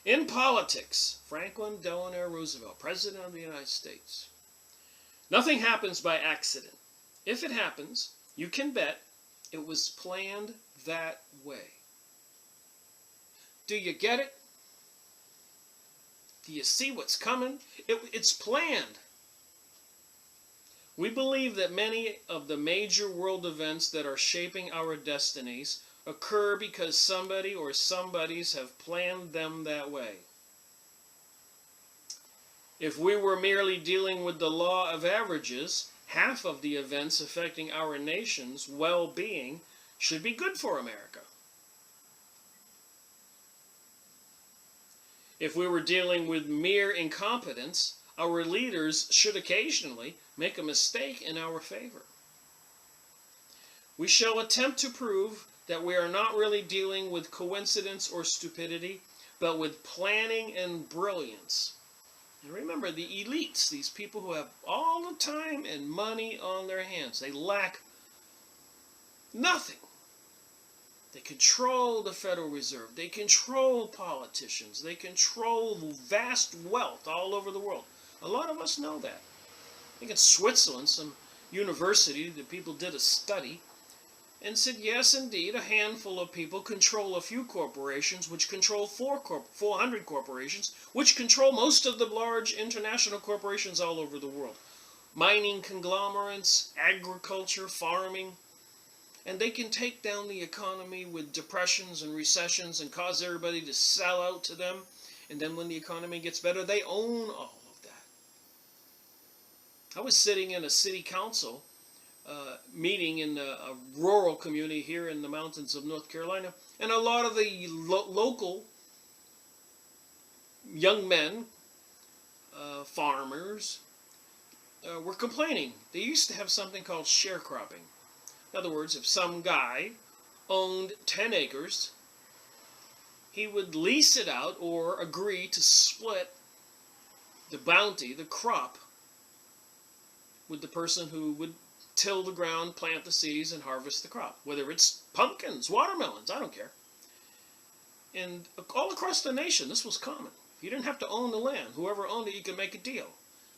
In politics, Franklin Delano Roosevelt, President of the United States. Nothing happens by accident. If it happens, you can bet It was planned that way. Do you get it? Do you see what's coming? It's planned. We believe that many of the major world events that are shaping our destinies occur because somebody or somebodies have planned them that way. If we were merely dealing with the law of averages, half of the events affecting our nation's well-being should be good for America. If we were dealing with mere incompetence, our leaders should occasionally make a mistake in our favor. We shall attempt to prove that we are not really dealing with coincidence or stupidity, but with planning and brilliance. And remember, the elites, these people who have all the time and money on their hands, they lack nothing. They control the Federal Reserve. They control politicians. They control vast wealth all over the world. A lot of us know that. I think in Switzerland, some university, the people did a study and said, yes, indeed, a handful of people control a few corporations, which control 400 corporations, which control most of the large international corporations all over the world. Mining conglomerates, agriculture, farming. And they can take down the economy with depressions and recessions and cause everybody to sell out to them. And then when the economy gets better, they own all of that. I was sitting in a city council meeting in a rural community here in the mountains of North Carolina. And a lot of the local young men, farmers, were complaining. They used to have something called sharecropping. In other words, if some guy owned 10 acres, he would lease it out or agree to split the bounty, the crop, with the person who would till the ground, plant the seeds, and harvest the crop. Whether it's pumpkins, watermelons, I don't care. And all across the nation, this was common. You didn't have to own the land. Whoever owned it, you could make a deal.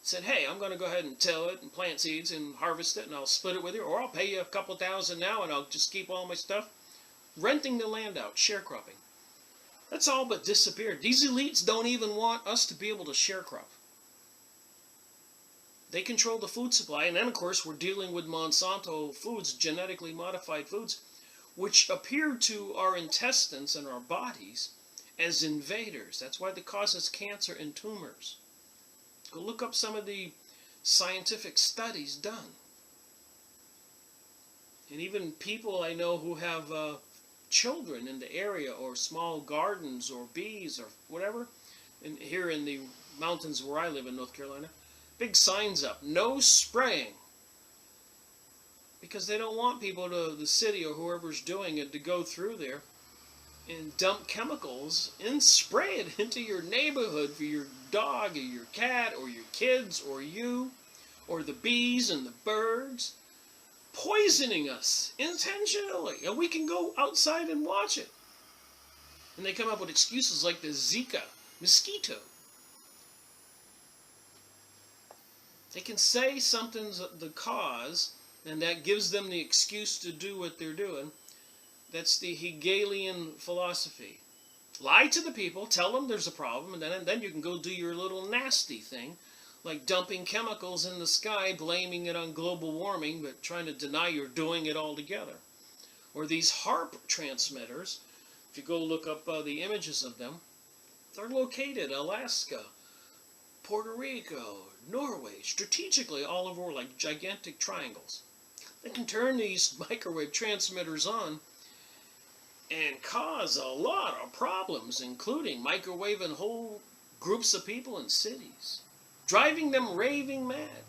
Said, hey, I'm going to go ahead and till it and plant seeds and harvest it, and I'll split it with you, or I'll pay you a couple $1,000 now and I'll just keep all my stuff. Renting the land out, sharecropping. That's all but disappeared. These elites don't even want us to be able to sharecrop. They control the food supply, and then of course we're dealing with Monsanto foods, genetically modified foods, which appear to our intestines and our bodies as invaders. That's why they cause us cancer and tumors. Go look up some of the scientific studies done. And even people I know who have children in the area, or small gardens, or bees, or whatever, and here in the mountains where I live in North Carolina, big signs up, no spraying. Because they don't want people to, the city or whoever's doing it, to go through there and dump chemicals and spray it into your neighborhood for your dog or your cat or your kids or you or the bees and the birds, poisoning us intentionally, and we can go outside and watch it. And they come up with excuses like the Zika mosquito. They can say something's the cause, and that gives them the excuse to do what they're doing. That's the Hegelian philosophy. Lie to the people, tell them there's a problem, and then you can go do your little nasty thing, like dumping chemicals in the sky, blaming it on global warming, but trying to deny you're doing it altogether. Or these HARP transmitters, if you go look up the images of them, they're located in Alaska, Puerto Rico, Norway, strategically all over, like gigantic triangles. They can turn these microwave transmitters on and cause a lot of problems, including microwaving whole groups of people in cities, driving them raving mad,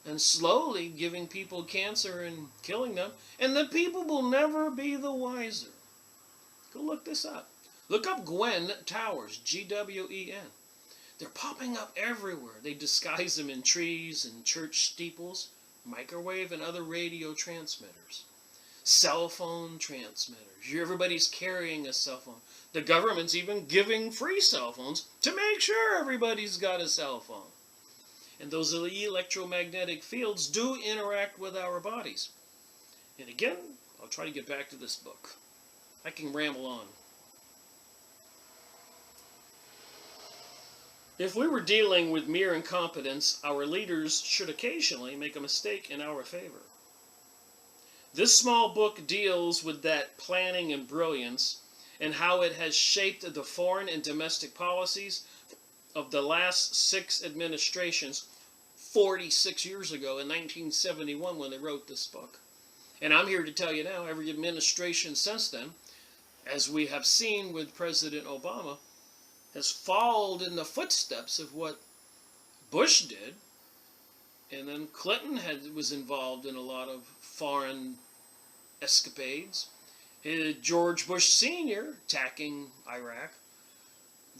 and slowly giving people cancer and killing them, and the people will never be the wiser. Go look this up. Look up Gwen Towers, G-W-E-N. They're popping up everywhere. They disguise them in trees and church steeples, microwave and other radio transmitters, cell phone transmitters. Everybody's carrying a cell phone. The government's even giving free cell phones to make sure everybody's got a cell phone. And those electromagnetic fields do interact with our bodies. And again, I'll try to get back to this book. I can ramble on. If we were dealing with mere incompetence, our leaders should occasionally make a mistake in our favor. This small book deals with that planning and brilliance and how it has shaped the foreign and domestic policies of the last 6 administrations 46 years ago in 1971 when they wrote this book. And I'm here to tell you now, every administration since then, as we have seen with President Obama, has followed in the footsteps of what Bush did. And then Clinton was involved in a lot of foreign escapades. George Bush Sr. attacking Iraq.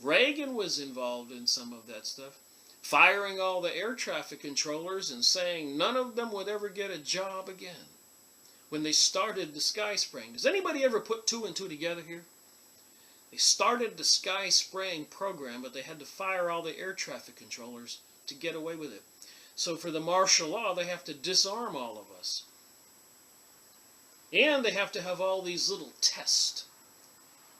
Reagan was involved in some of that stuff. Firing all the air traffic controllers and saying none of them would ever get a job again when they started the sky spraying. Does anybody ever put 2 and 2 together here? They started the sky spraying program, but they had to fire all the air traffic controllers to get away with it. So for the martial law, they have to disarm all of us. And they have to have all these little tests.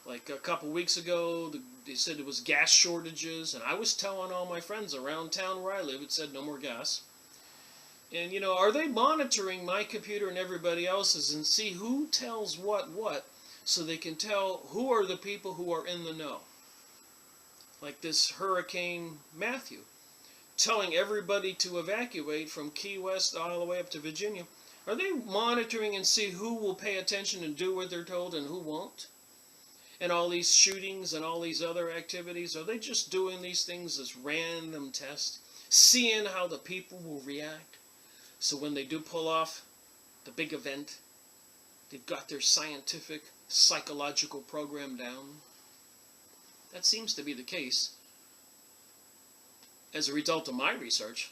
Like a couple weeks ago, they said there was gas shortages, and I was telling all my friends around town where I live, it said no more gas. And, you know, are they monitoring my computer and everybody else's and see who tells what, so they can tell who are the people who are in the know? Like this Hurricane Matthew, telling everybody to evacuate from Key West all the way up to Virginia. Are they monitoring and see who will pay attention and do what they're told and who won't? And all these shootings and all these other activities, are they just doing these things as random tests, seeing how the people will react? So when they do pull off the big event, they've got their scientific, psychological program down. That seems to be the case. As a result of my research,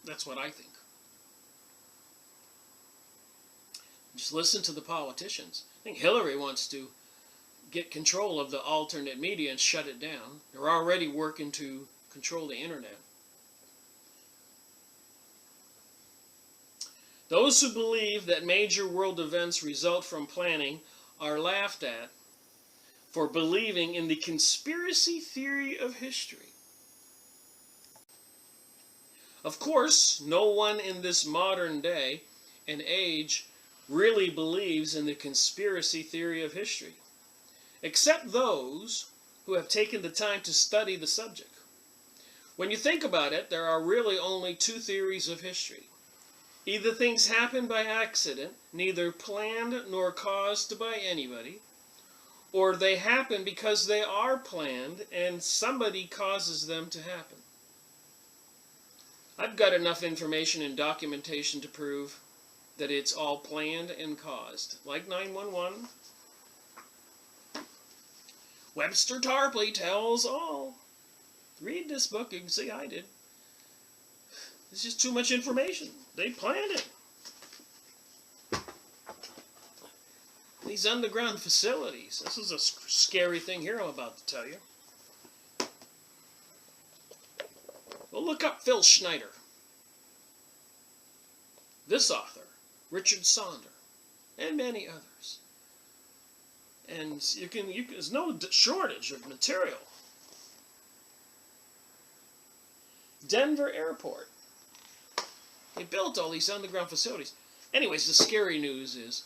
that's what I think. Just listen to the politicians. I think Hillary wants to get control of the alternate media and shut it down. They're already working to control the internet. Those who believe that major world events result from planning are laughed at for believing in the conspiracy theory of history. Of course, no one in this modern day and age really believes in the conspiracy theory of history, except those who have taken the time to study the subject. When you think about it, there are really only 2 theories of history. Either things happen by accident, neither planned nor caused by anybody, or they happen because they are planned and somebody causes them to happen. I've got enough information and documentation to prove that it's all planned and caused. Like 911. Webster Tarpley tells all. Read this book, you can see I did. It's just too much information. They planned it. These underground facilities. This is a scary thing here I'm about to tell you. Well, look up Phil Schneider. This author, Richard Sonder, and many others. And there's no shortage of material. Denver Airport. They built all these underground facilities. Anyways, the scary news is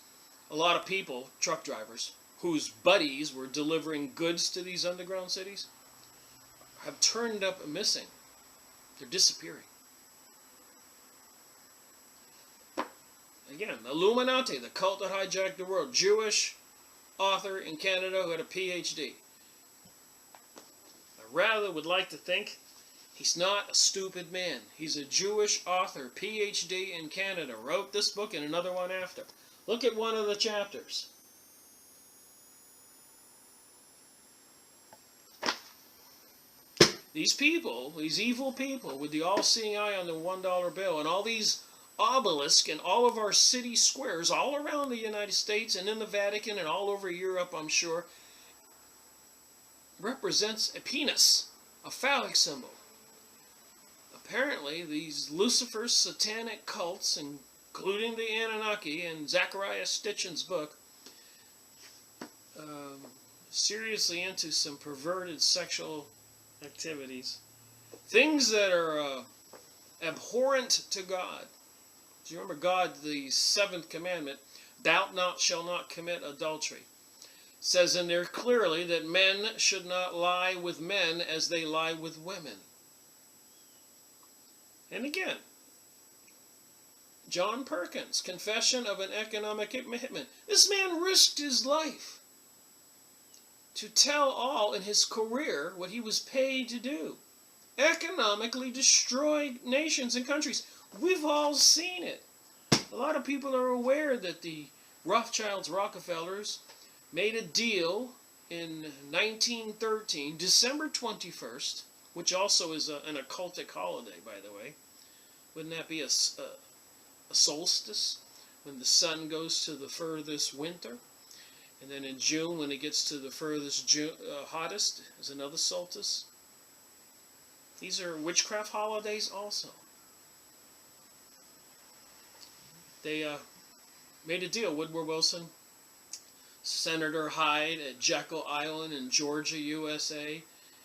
a lot of people, truck drivers, whose buddies were delivering goods to these underground cities, have turned up missing. They're disappearing. Again, Illuminati, the cult that hijacked the world. Jewish author in Canada who had a PhD. I rather would like to think he's not a stupid man. He's a Jewish author, PhD in Canada. Wrote this book and another one after. Look at one of the chapters. These people, these evil people with the all-seeing eye on the $1 bill and all these obelisks in all of our city squares all around the United States and in the Vatican and all over Europe, I'm sure, represents a penis, a phallic symbol. Apparently, these Lucifer satanic cults, including the Anunnaki and Zachariah Stitchin's book, seriously into some perverted sexual activities, things that are abhorrent to God. Do you remember God, the seventh commandment, thou not shall not commit adultery, says in there clearly that men should not lie with men as they lie with women. And again, John Perkins, Confession of an Economic Hitman. This man risked his life to tell all in his career what he was paid to do. Economically destroy nations and countries. We've all seen it. A lot of people are aware that the Rothschilds, Rockefellers, made a deal in 1913, December 21st, which also is an occultic holiday, by the way. Wouldn't that be a solstice, when the sun goes to the furthest winter? And then in June, when it gets to the furthest hottest, is another solstice. These are witchcraft holidays also. They made a deal, Woodrow Wilson, Senator Hyde at Jekyll Island in Georgia, USA,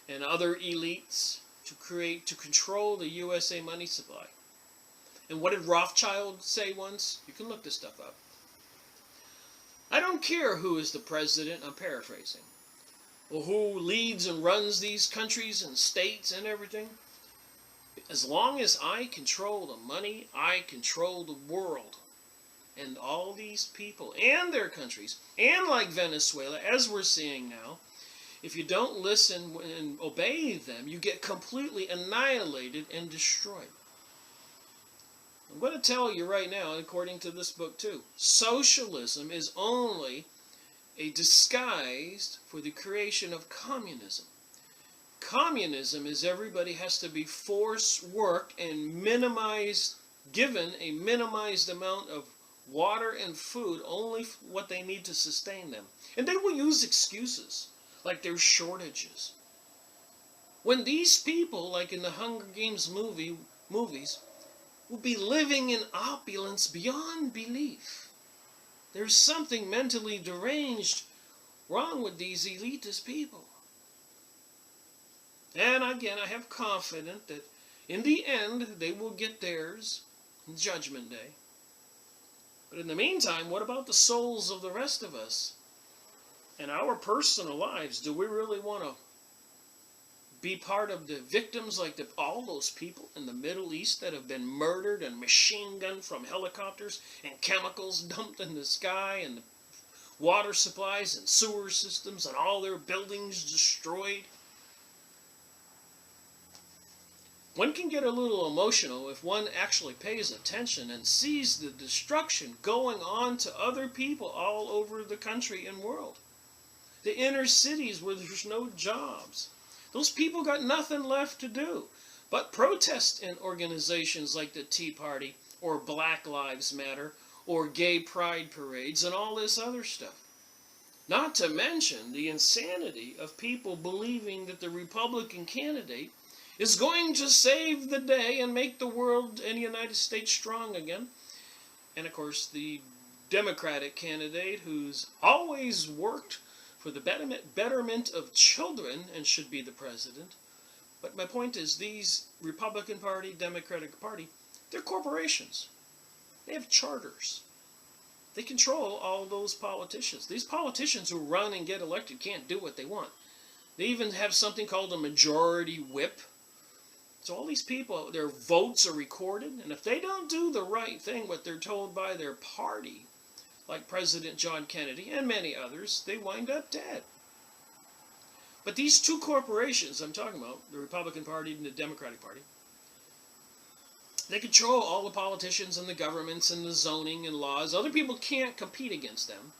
and other elites to control the USA money supply. And what did Rothschild say once? You can look this stuff up. I don't care who is the president, I'm paraphrasing, or who leads and runs these countries and states and everything. As long as I control the money, I control the world. And all these people and their countries, and like Venezuela, as we're seeing now, if you don't listen and obey them, you get completely annihilated and destroyed. I'm going to tell you right now, according to this book too, socialism is only a disguise for the creation of communism. Communism is everybody has to be forced worked and given a minimized amount of water and food, only what they need to sustain them. And they will use excuses, like there's shortages. When these people, like in the Hunger Games movies, will be living in opulence beyond belief. There's something mentally deranged wrong with these elitist people. And again, I have confidence that in the end, they will get theirs on Judgment Day. But in the meantime, what about the souls of the rest of us? In our personal lives, do we really want to be part of the victims like all those people in the Middle East that have been murdered and machine gunned from helicopters and chemicals dumped in the sky and the water supplies and sewer systems and all their buildings destroyed? One can get a little emotional if one actually pays attention and sees the destruction going on to other people all over the country and world. The inner cities where there's no jobs. Those people got nothing left to do but protest in organizations like the Tea Party or Black Lives Matter or gay pride parades and all this other stuff. Not to mention the insanity of people believing that the Republican candidate is going to save the day and make the world and the United States strong again. And of course the Democratic candidate who's always worked for the betterment of children and should be the president. But my point is, these Republican Party, Democratic Party, they're corporations. They have charters. They control all those politicians. These politicians who run and get elected can't do what they want. They even have something called a majority whip. So all these people, their votes are recorded, and if they don't do the right thing, what they're told by their party, like President John Kennedy and many others, they wind up dead. But these two corporations I'm talking about, the Republican Party and the Democratic Party, they control all the politicians and the governments and the zoning and laws. Other people can't compete against them.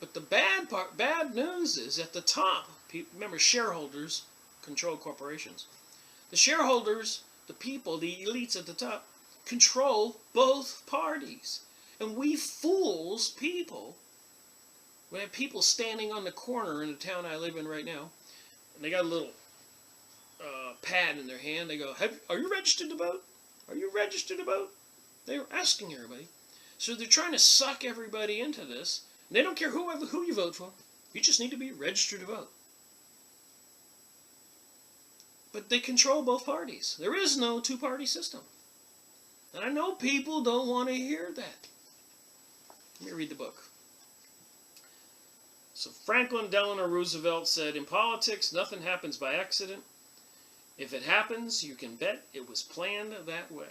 But the bad news is at the top, remember, shareholders control corporations. The shareholders, the people, the elites at the top, control both parties. And we fools people, we have people standing on the corner in the town I live in right now, and they got a little pad in their hand. They go, are you registered to vote? Are you registered to vote? They're asking everybody. So they're trying to suck everybody into this. And they don't care who you vote for. You just need to be registered to vote. But they control both parties. There is no two-party system. And I know people don't want to hear that. Let me read the book. So Franklin Delano Roosevelt said, in politics, nothing happens by accident. If it happens, you can bet it was planned that way.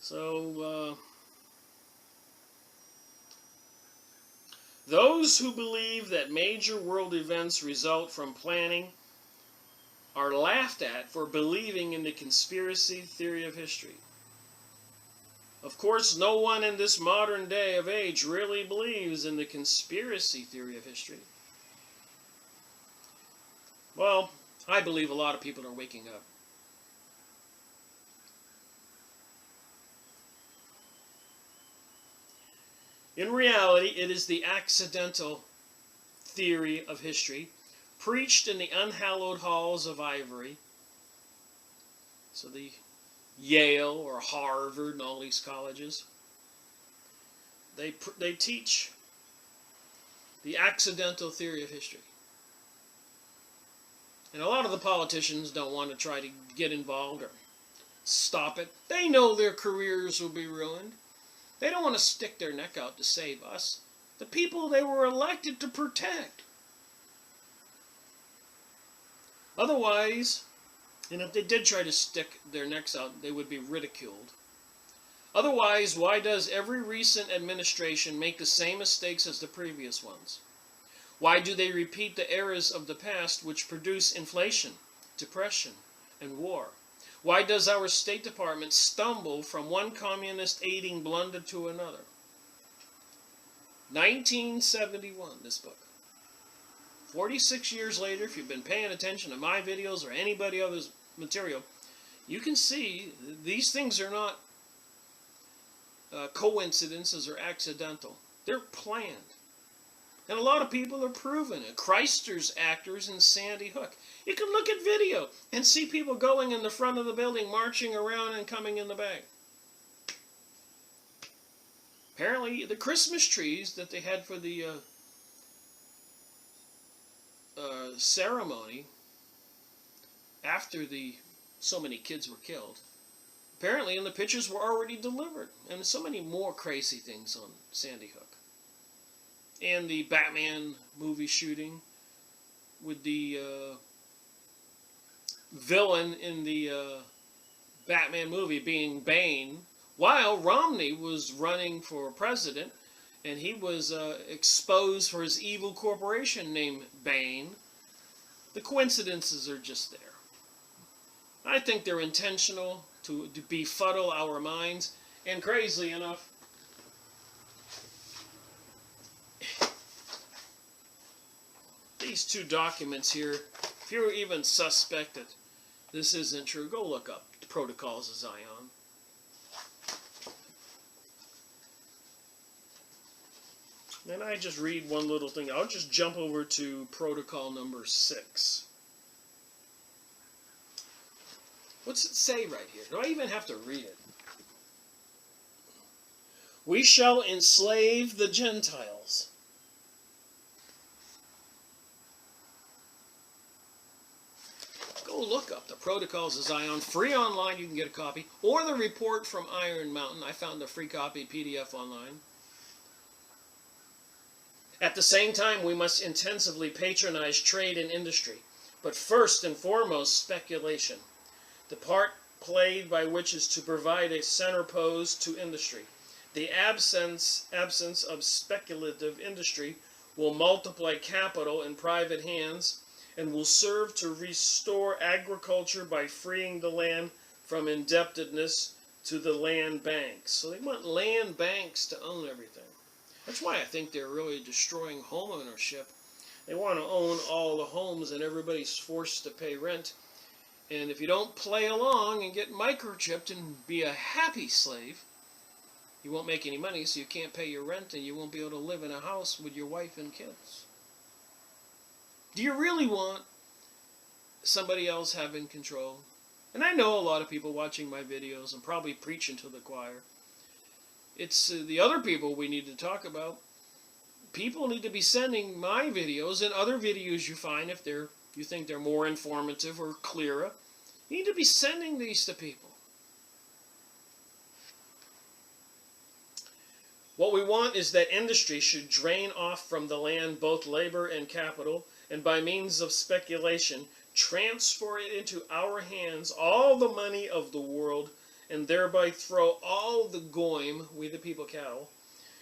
So, those who believe that major world events result from planning are laughed at for believing in the conspiracy theory of history. Of course, no one in this modern day of age really believes in the conspiracy theory of history. Well, I believe a lot of people are waking up. In reality, it is the accidental theory of history, preached in the unhallowed halls of ivory. So the Yale or Harvard and all these colleges, they teach the accidental theory of history. And a lot of the politicians don't want to try to get involved or stop it. They know their careers will be ruined. They don't want to stick their neck out to save us, the people they were elected to protect. Otherwise, and if they did try to stick their necks out, they would be ridiculed. Otherwise, why does every recent administration make the same mistakes as the previous ones? Why do they repeat the errors of the past which produce inflation, depression, and war? Why does our State Department stumble from one communist aiding blunder to another? 1971, this book. 46 years later, if you've been paying attention to my videos or anybody else's material, you can see these things are not coincidences or accidental. They're planned. And a lot of people are proving it. Chrysler's actors in Sandy Hook. You can look at video and see people going in the front of the building, marching around and coming in the back. Apparently, the Christmas trees that they had for the ceremony after so many kids were killed, apparently, and the pictures were already delivered. And so many more crazy things on Sandy Hook. And the Batman movie shooting with the villain in the Batman movie being Bane, while Romney was running for president, and he was exposed for his evil corporation named Bane. The coincidences are just there. I think they're intentional to befuddle our minds, and crazily enough, these two documents here, if you're even suspect that this isn't true, go look up the Protocols of Zion. Then I just read one little thing. I'll just jump over to protocol number 6. What's it say right here? Do I even have to read it? We shall enslave the Gentiles. Go look up the Protocols of Zion. Free online, you can get a copy. Or the report from Iron Mountain. I found a free copy PDF online. At the same time, we must intensively patronize trade and industry, but first and foremost, speculation. The part played by which is to provide a center pose to industry. The absence of speculative industry will multiply capital in private hands and will serve to restore agriculture by freeing the land from indebtedness to the land banks. So they want land banks to own everything. That's why I think they're really destroying home ownership. They want to own all the homes and everybody's forced to pay rent. And if you don't play along and get microchipped and be a happy slave, you won't make any money, so you can't pay your rent and you won't be able to live in a house with your wife and kids. Do you really want somebody else having control? And I know a lot of people watching my videos and probably preaching to the choir. It's the other people we need to talk about. people need to be sending my videos and other videos you find if you think they're more informative or clearer. You need to be sending these to people. What we want is that industry should drain off from the land both labor and capital, and by means of speculation, transfer it into our hands all the money of the world, and thereby throw all the goyim, we the people cattle,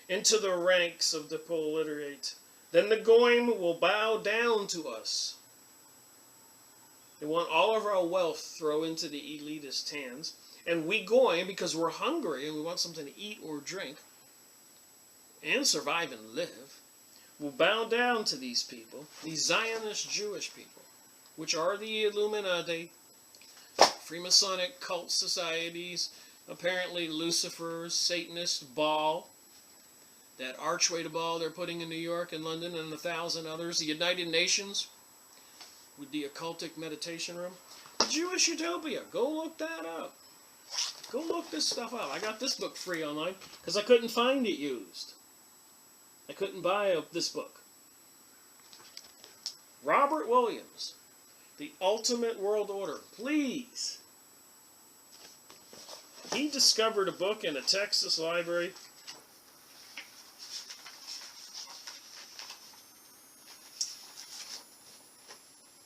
into the ranks of the proletaries. Then the goyim will bow down to us. They want all of our wealth thrown into the elitist hands, and we goyim, because we're hungry and we want something to eat or drink, and survive and live, will bow down to these people, these Zionist Jewish people, which are the Illuminati, Freemasonic cult societies, apparently Lucifer, Satanist, Baal, that archway to Baal they're putting in New York and London and 1,000 others, the United Nations, with the occultic meditation room, the Jewish Utopia. Go look that up. Go look this stuff up. I got this book free online because I couldn't find it used. I couldn't buy this book. Robert Williams, The Ultimate World Order. Please. He discovered a book in a Texas library.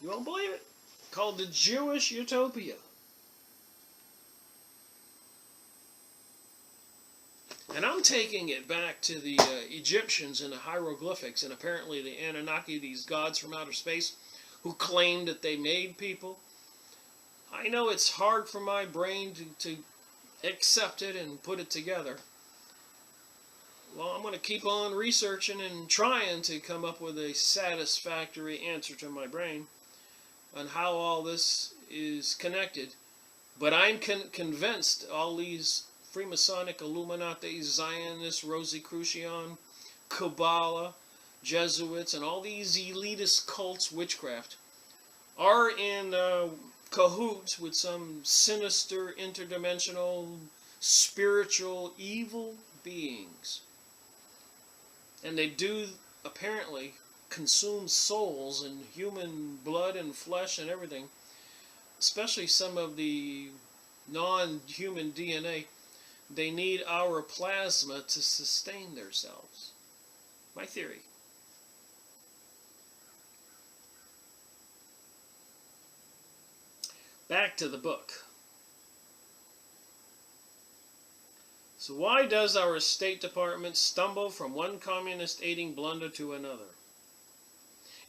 You won't believe it. Called The Jewish Utopia. And I'm taking it back to the Egyptians and the hieroglyphics, and apparently the Anunnaki, these gods from outer space, who claimed that they made people. I know it's hard for my brain to accept it and put it together. Well, I'm going to keep on researching and trying to come up with a satisfactory answer to my brain on how all this is connected. But I'm convinced all these Freemasonic, Illuminati, Zionist, Rosicrucian, Kabbalah, Jesuits, and all these elitist cults, witchcraft, are in cahoots with some sinister, interdimensional, spiritual, evil beings. And they do, apparently, consume souls and human blood and flesh and everything, especially some of the non-human DNA. They need our plasma to sustain themselves. My theory. Back to the book. So why does our State Department stumble from one communist-aiding blunder to another?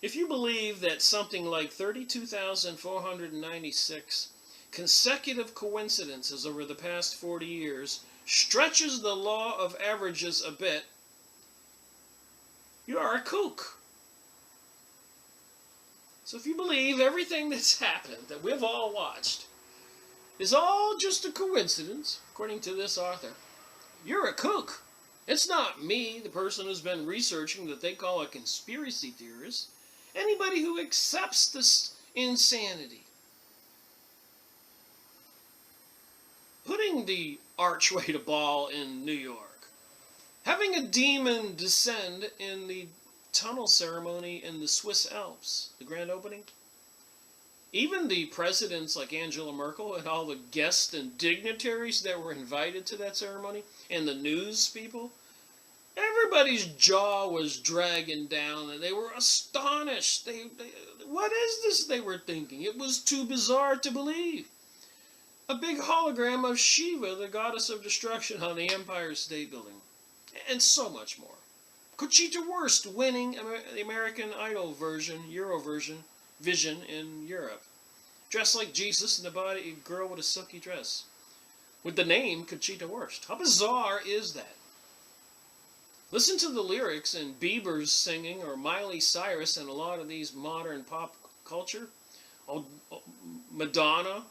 If you believe that something like 32,496 consecutive coincidences over the past 40 years stretches the law of averages a bit, you are a kook. So if you believe everything that's happened, that we've all watched, is all just a coincidence, according to this author, you're a kook. It's not me, the person who's been researching that they call a conspiracy theorist. Anybody who accepts this insanity. Putting the archway to Baal in New York. Having a demon descend in the tunnel ceremony in the Swiss Alps, the grand opening. Even the presidents like Angela Merkel and all the guests and dignitaries that were invited to that ceremony, and the news people, everybody's jaw was dragging down and they were astonished. What is this they were thinking? It was too bizarre to believe. A big hologram of Shiva, the goddess of destruction, on the Empire State Building. And so much more. Conchita Wurst winning the American Idol version, Eurovision in Europe. Dressed like Jesus in the body of a girl with a silky dress. With the name Conchita Wurst. How bizarre is that? Listen to the lyrics in Bieber's singing, or Miley Cyrus, and a lot of these modern pop culture. Madonna.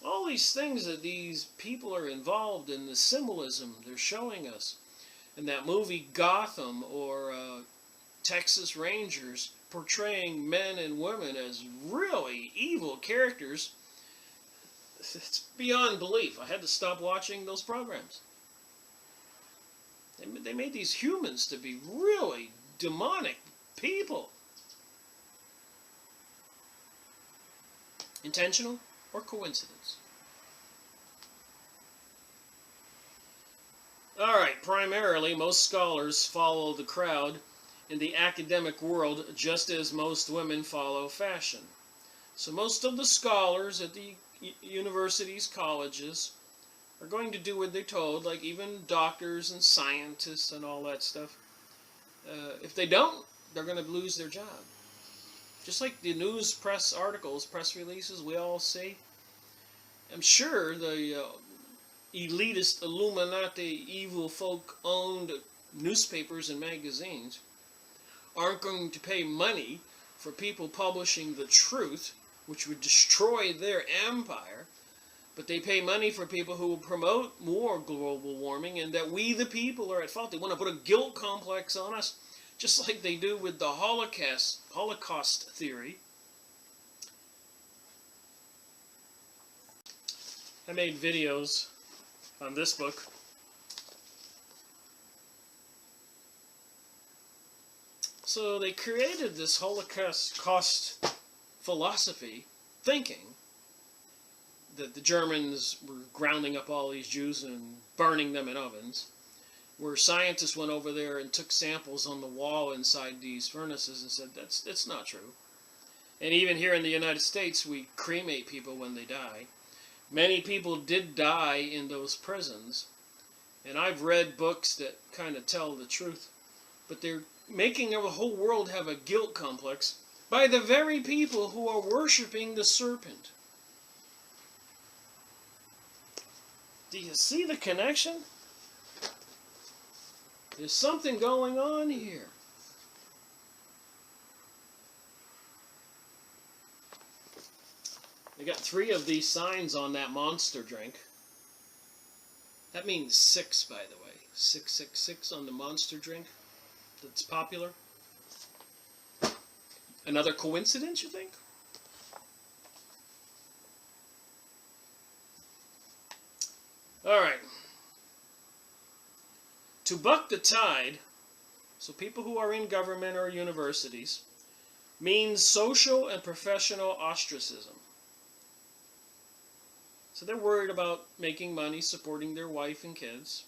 All these things that these people are involved in, the symbolism they're showing us. In that movie Gotham, or Texas Rangers, portraying men and women as really evil characters, it's beyond belief. I had to stop watching those programs. They made these humans to be really demonic people. Intentional or coincidence? Alright, primarily, most scholars follow the crowd in the academic world just as most women follow fashion. So most of the scholars at the universities, colleges, are going to do what they're told, like even doctors and scientists and all that stuff. If they don't, they're going to lose their job. Just like the news, press articles, press releases we all see. I'm sure the elitist, Illuminati, evil folk-owned newspapers and magazines aren't going to pay money for people publishing the truth, which would destroy their empire, but they pay money for people who will promote more global warming and that we the people are at fault. They want to put a guilt complex on us, just like they do with the Holocaust theory. I made videos on this book. So they created this Holocaust philosophy, thinking that the Germans were grounding up all these Jews and burning them in ovens, where scientists went over there and took samples on the wall inside these furnaces and said, that's not true. And even here in the United States, we cremate people when they die. Many people did die in those prisons, and I've read books that kind of tell the truth, but they're making the whole world have a guilt complex by the very people who are worshiping the serpent. Do you see the connection? There's something going on here. They got 3 of these signs on that monster drink. That means 6, by the way. 666 on the monster drink that's popular. Another coincidence, you think? Alright. To buck the tide, so people who are in government or universities, means social and professional ostracism. So they're worried about making money, supporting their wife and kids,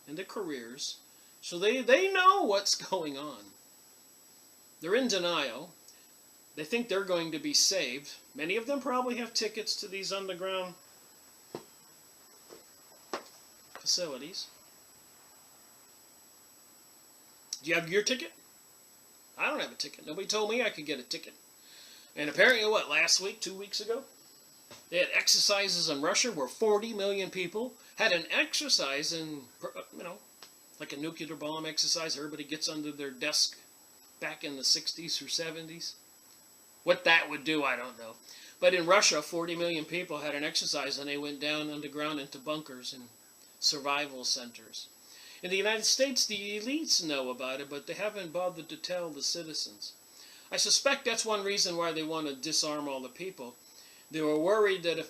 and their careers. So they know what's going on. They're in denial. They think they're going to be saved. Many of them probably have tickets to these underground facilities. Do you have your ticket? I don't have a ticket. Nobody told me I could get a ticket. And apparently, what, last week, 2 weeks ago? They had exercises in Russia where 40 million people had an exercise in, like a nuclear bomb exercise. Everybody gets under their desk back in the 60s or 70s. What that would do, I don't know. But in Russia, 40 million people had an exercise and they went down underground into bunkers and survival centers. In the United States, the elites know about it, but they haven't bothered to tell the citizens. I suspect that's one reason why they want to disarm all the people. They were worried that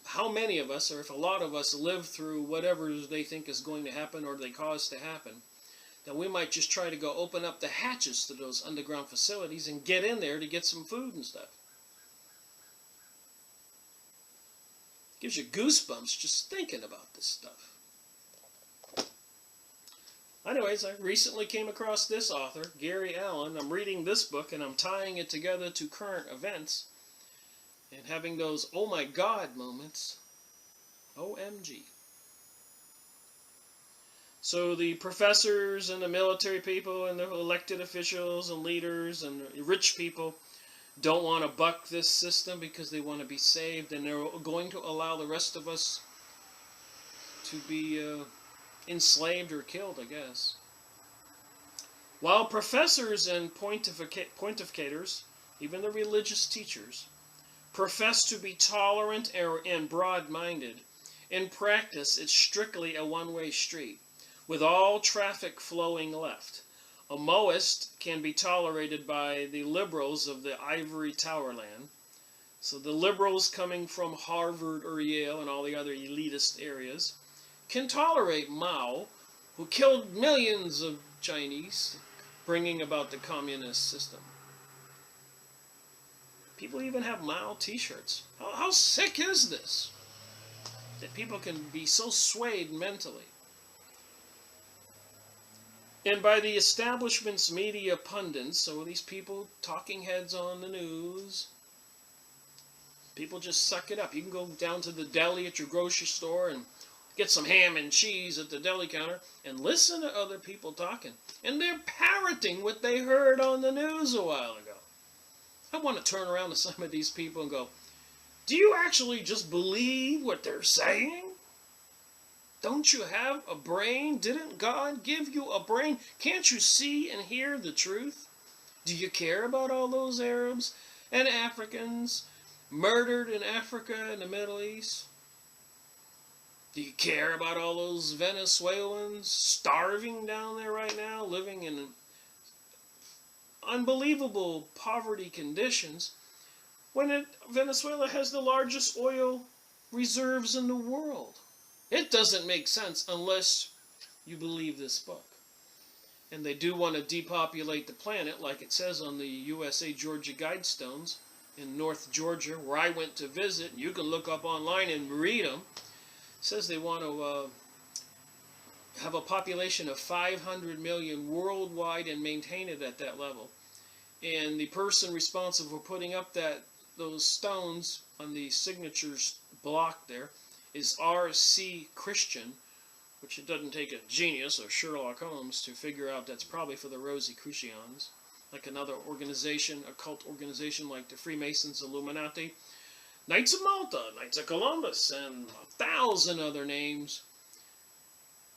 how many of us, or if a lot of us, live through whatever they think is going to happen or they cause to happen, that we might just try to go open up the hatches to those underground facilities and get in there to get some food and stuff. Gives you goosebumps just thinking about this stuff. Anyways, I recently came across this author, Gary Allen. I'm reading this book and I'm tying it together to current events and having those oh my God moments. OMG. So the professors and the military people and the elected officials and leaders and rich people don't want to buck this system because they want to be saved, and they're going to allow the rest of us to be enslaved or killed, I guess. While professors and pontificators, even the religious teachers, profess to be tolerant and broad-minded, in practice it's strictly a one-way street, with all traffic flowing left. A Moist can be tolerated by the liberals of the ivory tower land. So the liberals coming from Harvard or Yale and all the other elitist areas can tolerate Mao, who killed millions of Chinese, bringing about the communist system. People even have Mao t-shirts. How sick is this? That people can be so swayed mentally. And by the establishment's media pundits, so these people, talking heads on the news, people just suck it up. You can go down to the deli at your grocery store and get some ham and cheese at the deli counter and listen to other people talking. And they're parroting what they heard on the news a while ago. I want to turn around to some of these people and go, do you actually just believe what they're saying? Don't you have a brain? Didn't God give you a brain? Can't you see and hear the truth? Do you care about all those Arabs and Africans murdered in Africa and the Middle East? Do you care about all those Venezuelans starving down there right now, living in unbelievable poverty conditions, when Venezuela has the largest oil reserves in the world? It doesn't make sense unless you believe this book. And they do want to depopulate the planet, like it says on the USA Georgia Guidestones in North Georgia, where I went to visit. You can look up online and read them. It says they want to have a population of 500 million worldwide and maintain it at that level. And the person responsible for putting up those stones on the signatures block there is R.C. Christian, which it doesn't take a genius or Sherlock Holmes to figure out that's probably for the Rosicrucians, like another organization, occult organization like the Freemasons, Illuminati, Knights of Malta, Knights of Columbus, and 1,000 other names.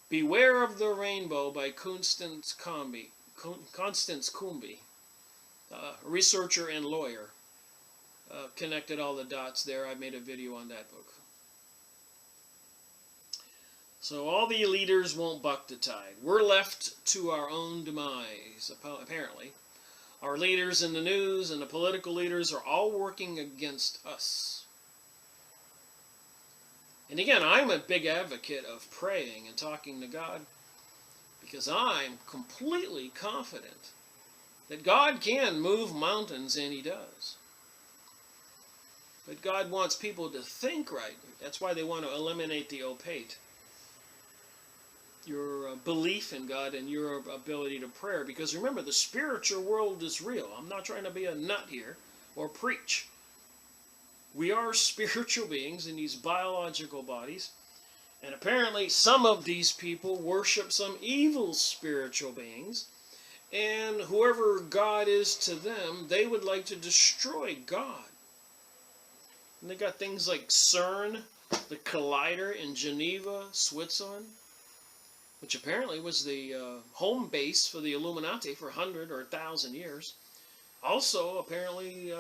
Beware of the Rainbow by Constance Kumby, a researcher and lawyer. Connected all the dots there. I made a video on that book. So all the leaders won't buck the tide. We're left to our own demise, apparently. Our leaders in the news and the political leaders are all working against us. And again, I'm a big advocate of praying and talking to God, because I'm completely confident that God can move mountains, and He does. But God wants people to think right. That's why they want to eliminate the opaque. Your belief in God and your ability to pray. Because remember, the spiritual world is real. I'm not trying to be a nut here or preach. We are spiritual beings in these biological bodies. And apparently some of these people worship some evil spiritual beings. And whoever God is to them, they would like to destroy God. And they got things like CERN, the collider in Geneva, Switzerland, which apparently was the home base for the Illuminati for 100 or 1,000 years. Also, apparently,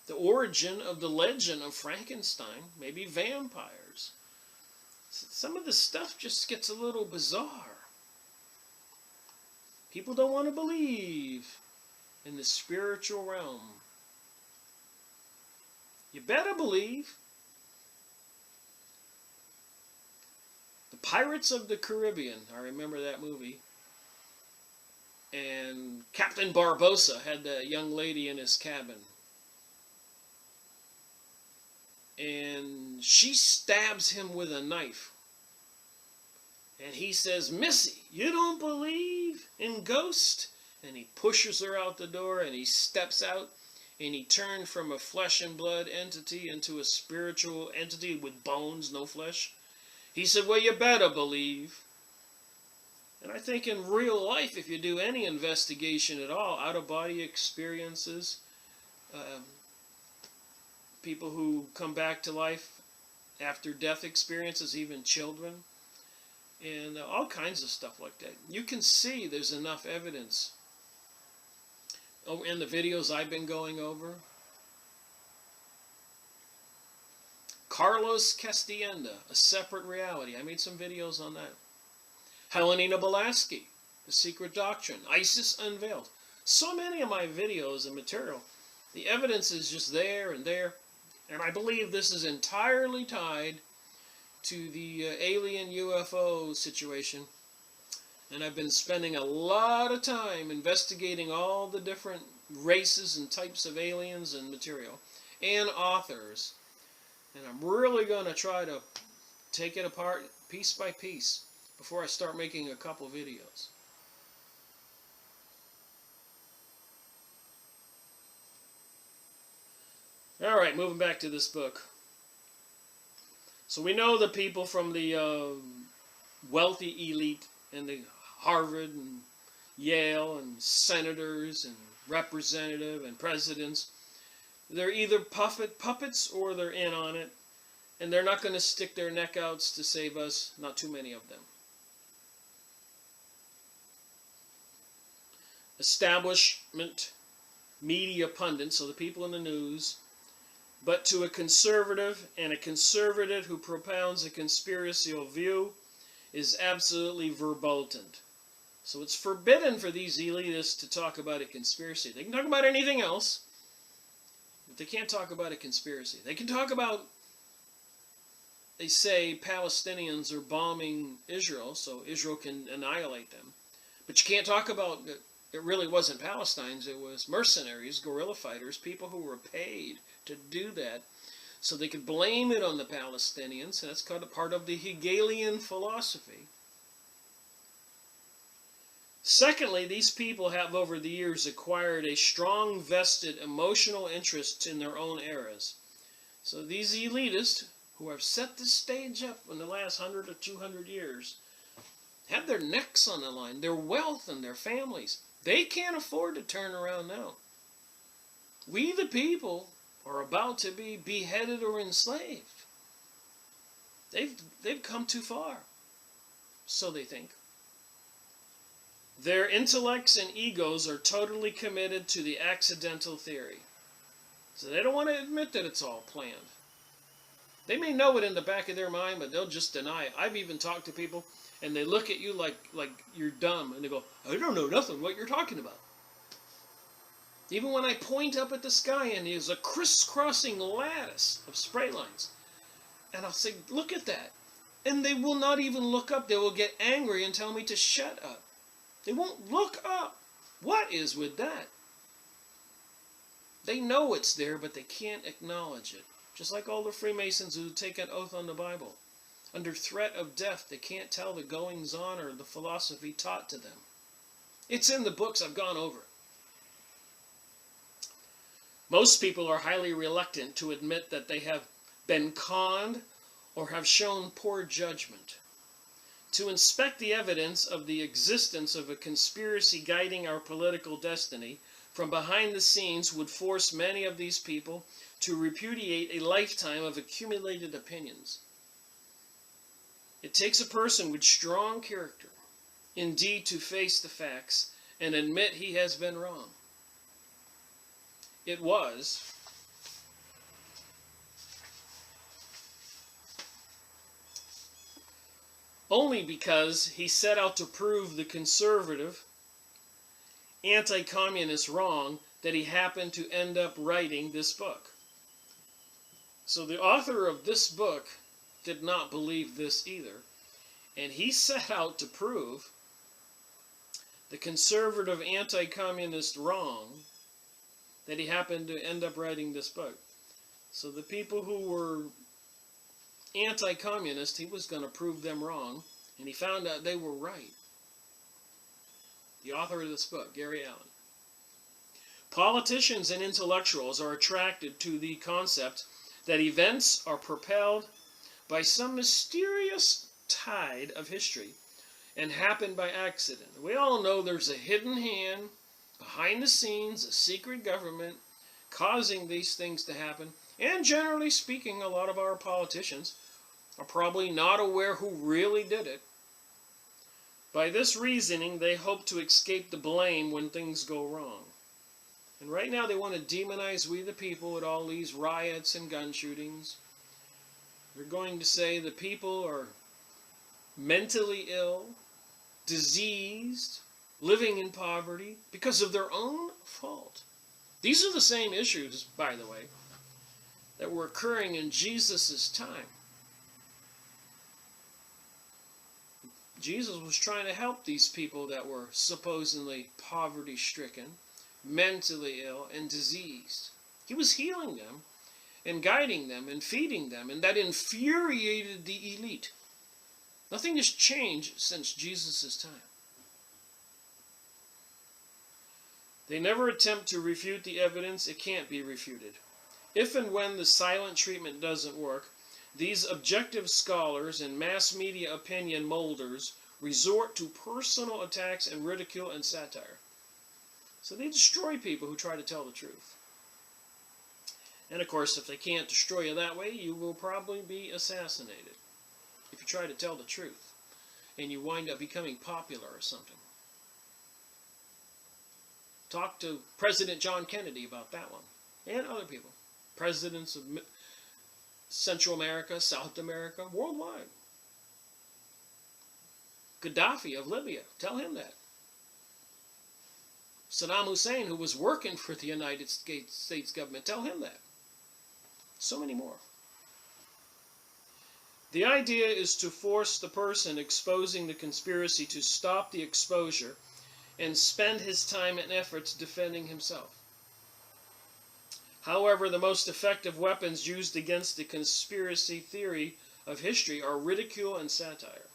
the origin of the legend of Frankenstein, maybe vampires. Some of this stuff just gets a little bizarre. People don't want to believe in the spiritual realm. You better believe. The Pirates of the Caribbean, I remember that movie. And Captain Barbossa had that young lady in his cabin. And she stabs him with a knife. And he says, "Missy, you don't believe in ghosts?" And he pushes her out the door, and he steps out, and he turned from a flesh and blood entity into a spiritual entity with bones, no flesh. He said, "Well, you better believe." And I think in real life, if you do any investigation at all, out-of-body experiences, people who come back to life after death experiences, even children, and all kinds of stuff like that, you can see there's enough evidence. In the videos I've been going over, Carlos Castienda, A Separate Reality. I made some videos on that. Helena Blavatsky, The Secret Doctrine. ISIS Unveiled. So many of my videos and material, the evidence is just there and there. And I believe this is entirely tied to the alien UFO situation. And I've been spending a lot of time investigating all the different races and types of aliens and material and authors. And I'm really going to try to take it apart piece by piece before I start making a couple videos. Alright, moving back to this book. So we know the people from the wealthy elite and the Harvard and Yale and senators and representative and presidents. They're either puppets or they're in on it. And they're not going to stick their neck out to save us. Not too many of them. Establishment media pundits, so the people in the news, but to a conservative, and a conservative who propounds a conspiracial view is absolutely verboten. So it's forbidden for these elitists to talk about a conspiracy. They can talk about anything else, but they can't talk about a conspiracy. They can talk about, they say Palestinians are bombing Israel, so Israel can annihilate them. But you can't talk about, it really wasn't Palestinians, it was mercenaries, guerrilla fighters, people who were paid to do that. So they could blame it on the Palestinians, and that's kind of part of the Hegelian philosophy. Secondly, these people have over the years acquired a strong vested emotional interest in their own eras. So these elitists, who have set the stage up in the last 100 or 200 years, have their necks on the line, their wealth and their families. They can't afford to turn around now. We the people are about to be beheaded or enslaved. They've come too far, so they think. Their intellects and egos are totally committed to the accidental theory. So they don't want to admit that it's all planned. They may know it in the back of their mind, but they'll just deny it. I've even talked to people, and they look at you like you're dumb, and they go, I don't know nothing what you're talking about. Even when I point up at the sky, and there's a crisscrossing lattice of spray lines, and I'll say, look at that. And they will not even look up. They will get angry and tell me to shut up. They won't look up. What is with that? They know it's there, but they can't acknowledge it. Just like all the Freemasons who take an oath on the Bible. Under threat of death, they can't tell the goings-on or the philosophy taught to them. It's in the books. I've gone over it. Most people are highly reluctant to admit that they have been conned or have shown poor judgment. To inspect the evidence of the existence of a conspiracy guiding our political destiny from behind the scenes would force many of these people to repudiate a lifetime of accumulated opinions. It takes a person with strong character, indeed, to face the facts and admit he has been wrong. It was only because he set out to prove the conservative, anti-communist wrong that he happened to end up writing this book. So the author of this book did not believe this either, and he set out to prove the conservative, anti-communist wrong that he happened to end up writing this book. So the people who were anti-communist, he was going to prove them wrong, and he found out they were right. The author of this book, Gary Allen. Politicians and intellectuals are attracted to the concept that events are propelled by some mysterious tide of history and happen by accident. We all know there's a hidden hand behind the scenes, a secret government causing these things to happen. And generally speaking, a lot of our politicians are probably not aware who really did it. By this reasoning, they hope to escape the blame when things go wrong. And right now they want to demonize we the people with all these riots and gun shootings. They're going to say the people are mentally ill, diseased, living in poverty because of their own fault. These are the same issues, by the way, that were occurring in Jesus' time. Jesus was trying to help these people that were supposedly poverty-stricken, mentally ill, and diseased. He was healing them and guiding them and feeding them, and that infuriated the elite. Nothing has changed since Jesus' time. They never attempt to refute the evidence. It can't be refuted. If and when the silent treatment doesn't work, these objective scholars and mass media opinion molders resort to personal attacks and ridicule and satire. So they destroy people who try to tell the truth. And of course, if they can't destroy you that way, you will probably be assassinated if you try to tell the truth and you wind up becoming popular or something. Talk to President John Kennedy about that one, and other people. Presidents of Central America, South America, worldwide. Gaddafi of Libya, tell him that. Saddam Hussein, who was working for the United States government, tell him that. So many more. The idea is to force the person exposing the conspiracy to stop the exposure and spend his time and efforts defending himself. However, the most effective weapons used against the conspiracy theory of history are ridicule and satire.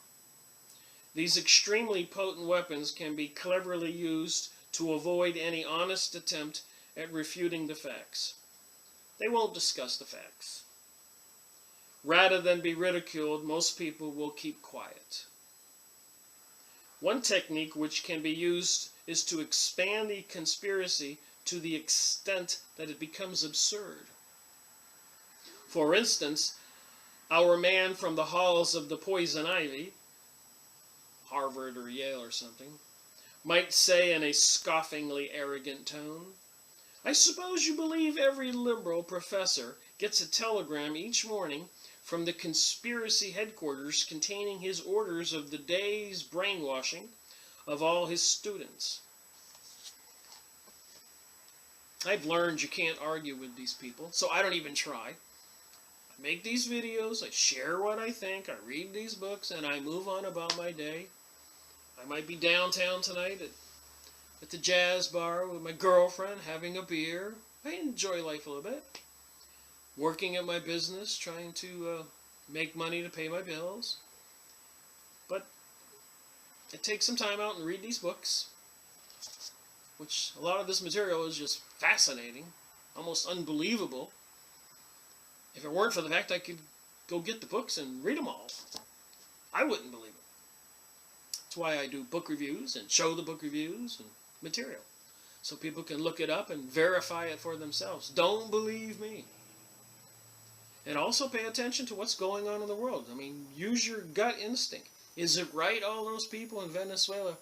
These extremely potent weapons can be cleverly used to avoid any honest attempt at refuting the facts. They won't discuss the facts. Rather than be ridiculed, most people will keep quiet. One technique which can be used is to expand the conspiracy to the extent that it becomes absurd. For instance, our man from the halls of the poison ivy, Harvard or Yale or something, might say in a scoffingly arrogant tone, "I suppose you believe every liberal professor gets a telegram each morning from the conspiracy headquarters containing his orders of the day's brainwashing of all his students." I've learned you can't argue with these people, so I don't even try. I make these videos, I share what I think, I read these books, and I move on about my day. I might be downtown tonight at the jazz bar with my girlfriend, having a beer. I enjoy life a little bit. Working at my business, trying to make money to pay my bills. But I take some time out and read these books, which a lot of this material is just fascinating, almost unbelievable. If it weren't for the fact I could go get the books and read them all, I wouldn't believe it. That's why I do book reviews and show the book reviews and material, so people can look it up and verify it for themselves. Don't believe me. And also pay attention to what's going on in the world. I mean, use your gut instinct. Is it right all those people in Venezuela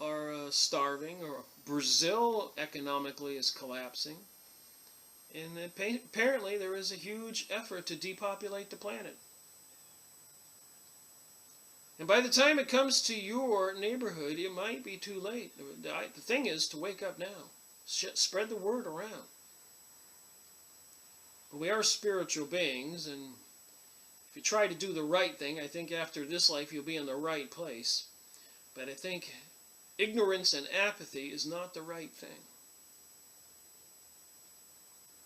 are starving, or Brazil economically is collapsing? And apparently there is a huge effort to depopulate the planet. And by the time it comes to your neighborhood, it might be too late. The thing is to wake up now. Spread the word around. But we are spiritual beings, and if you try to do the right thing, I think after this life you'll be in the right place. But I think ignorance and apathy is not the right thing.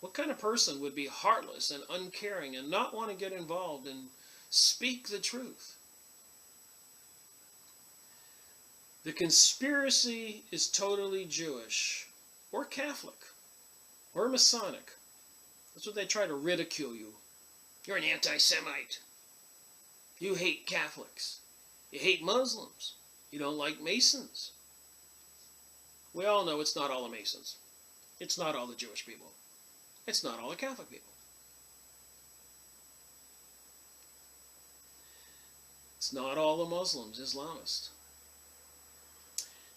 What kind of person would be heartless and uncaring and not want to get involved and speak the truth? The conspiracy is totally Jewish, or Catholic, or Masonic. That's what they try to ridicule you. You're an anti-Semite. You hate Catholics. You hate Muslims. You don't like Masons. We all know it's not all the Masons. It's not all the Jewish people. It's not all the Catholic people. It's not all the Muslims, Islamists.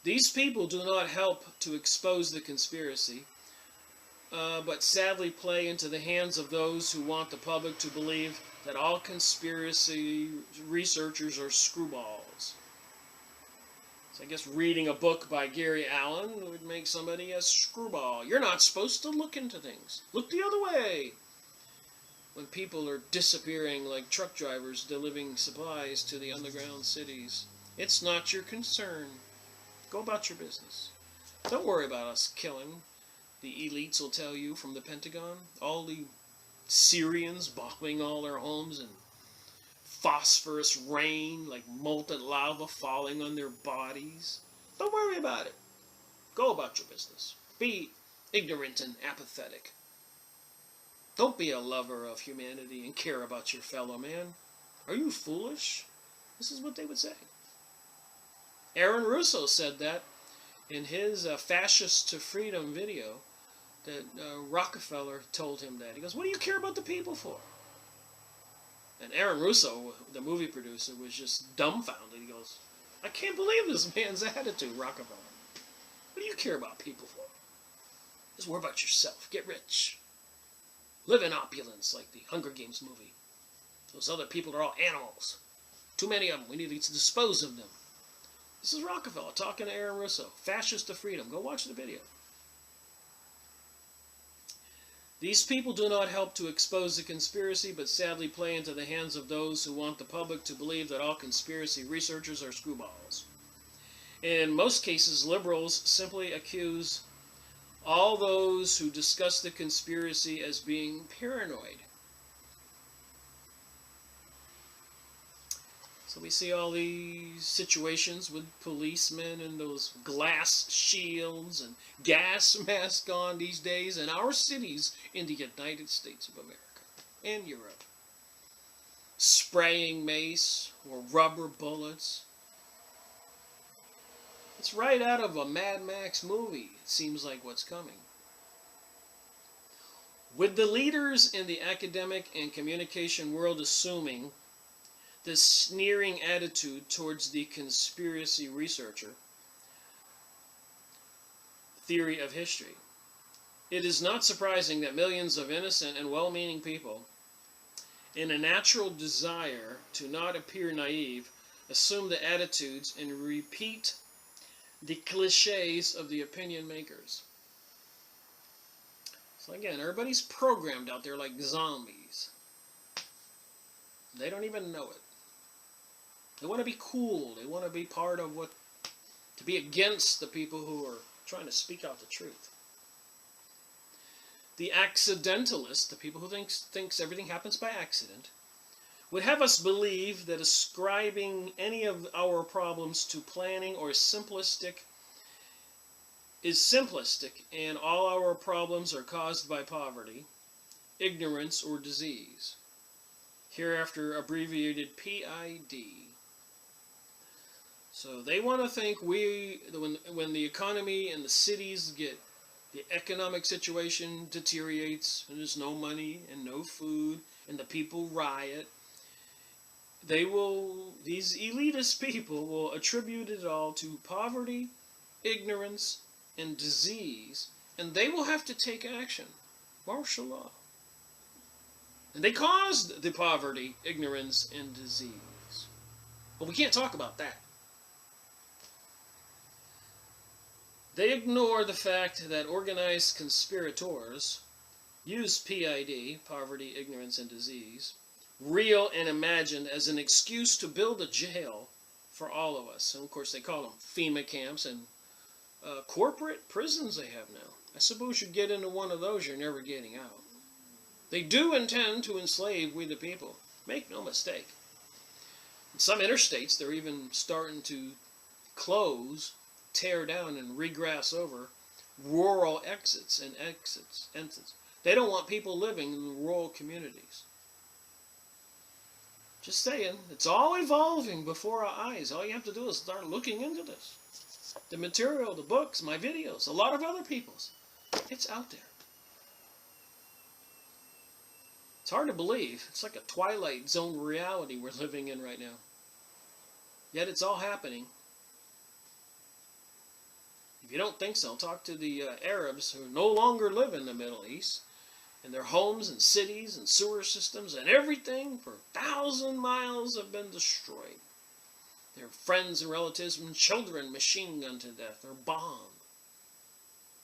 These people do not help to expose the conspiracy, but sadly play into the hands of those who want the public to believe that all conspiracy researchers are screwballs. So I guess reading a book by Gary Allen would make somebody a screwball. You're not supposed to look into things. Look the other way. when people are disappearing like truck drivers delivering supplies to the underground cities. It's not your concern. Go about your business. Don't worry about us killing. The elites will tell you from the Pentagon. All the Syrians bombing all their homes and phosphorus rain like molten lava falling on their bodies. Don't worry about it. Go about your business. Be ignorant and apathetic. Don't be a lover of humanity and care about your fellow man. Are you foolish? This is what they would say. Aaron Russo said that in his Fascist to Freedom video, that Rockefeller told him that. He goes, what do you care about the people for? And Aaron Russo, the movie producer, was just dumbfounded. He goes, I can't believe this man's attitude, Rockefeller. What do you care about people for? Just worry about yourself. Get rich. Live in opulence like the Hunger Games movie. Those other people are all animals. Too many of them. We need to dispose of them. This is Rockefeller talking to Aaron Russo. Fascist to Freedom. Go watch the video. These people do not help to expose the conspiracy, but sadly play into the hands of those who want the public to believe that all conspiracy researchers are screwballs. In most cases, liberals simply accuse all those who discuss the conspiracy as being paranoid. So we see all these situations with policemen and those glass shields and gas masks on these days in our cities in the United States of America and Europe. Spraying mace or rubber bullets. It's right out of a Mad Max movie, it seems like what's coming. With the leaders in the academic and communication world assuming this sneering attitude towards the conspiracy researcher theory of history, it is not surprising that millions of innocent and well-meaning people, in a natural desire to not appear naive, assume the attitudes and repeat the cliches of the opinion makers. So again, everybody's programmed out there like zombies. They don't even know it. They want to be cool. They want to be part of what, to be against the people who are trying to speak out the truth. The accidentalist, the people who thinks everything happens by accident, would have us believe that ascribing any of our problems to planning or is simplistic, and all our problems are caused by poverty, ignorance, or disease, hereafter abbreviated PID. So they want to think when the economy and the cities get, the economic situation deteriorates and there's no money and no food and the people riot, these elitist people will attribute it all to poverty, ignorance, and disease, and they will have to take action. Martial law. And they caused the poverty, ignorance, and disease. But we can't talk about that. They ignore the fact that organized conspirators use PID, poverty, ignorance, and disease, real and imagined, as an excuse to build a jail for all of us. And of course they call them FEMA camps and corporate prisons they have now. I suppose you get into one of those, you're never getting out. They do intend to enslave we the people. Make no mistake. In some interstates, they're even starting to close, tear down, and regrass over rural exits. They don't want people living in the rural communities. Just saying, it's all evolving before our eyes. All you have to do is start looking into this. The material, the books, my videos, a lot of other people's. It's out there. It's hard to believe. It's like a Twilight Zone reality we're living in right now. Yet it's all happening. If you don't think so, talk to the Arabs who no longer live in the Middle East. And their homes and cities and sewer systems and everything for 1,000 miles have been destroyed. Their friends and relatives and children machine gunned to death or bombed.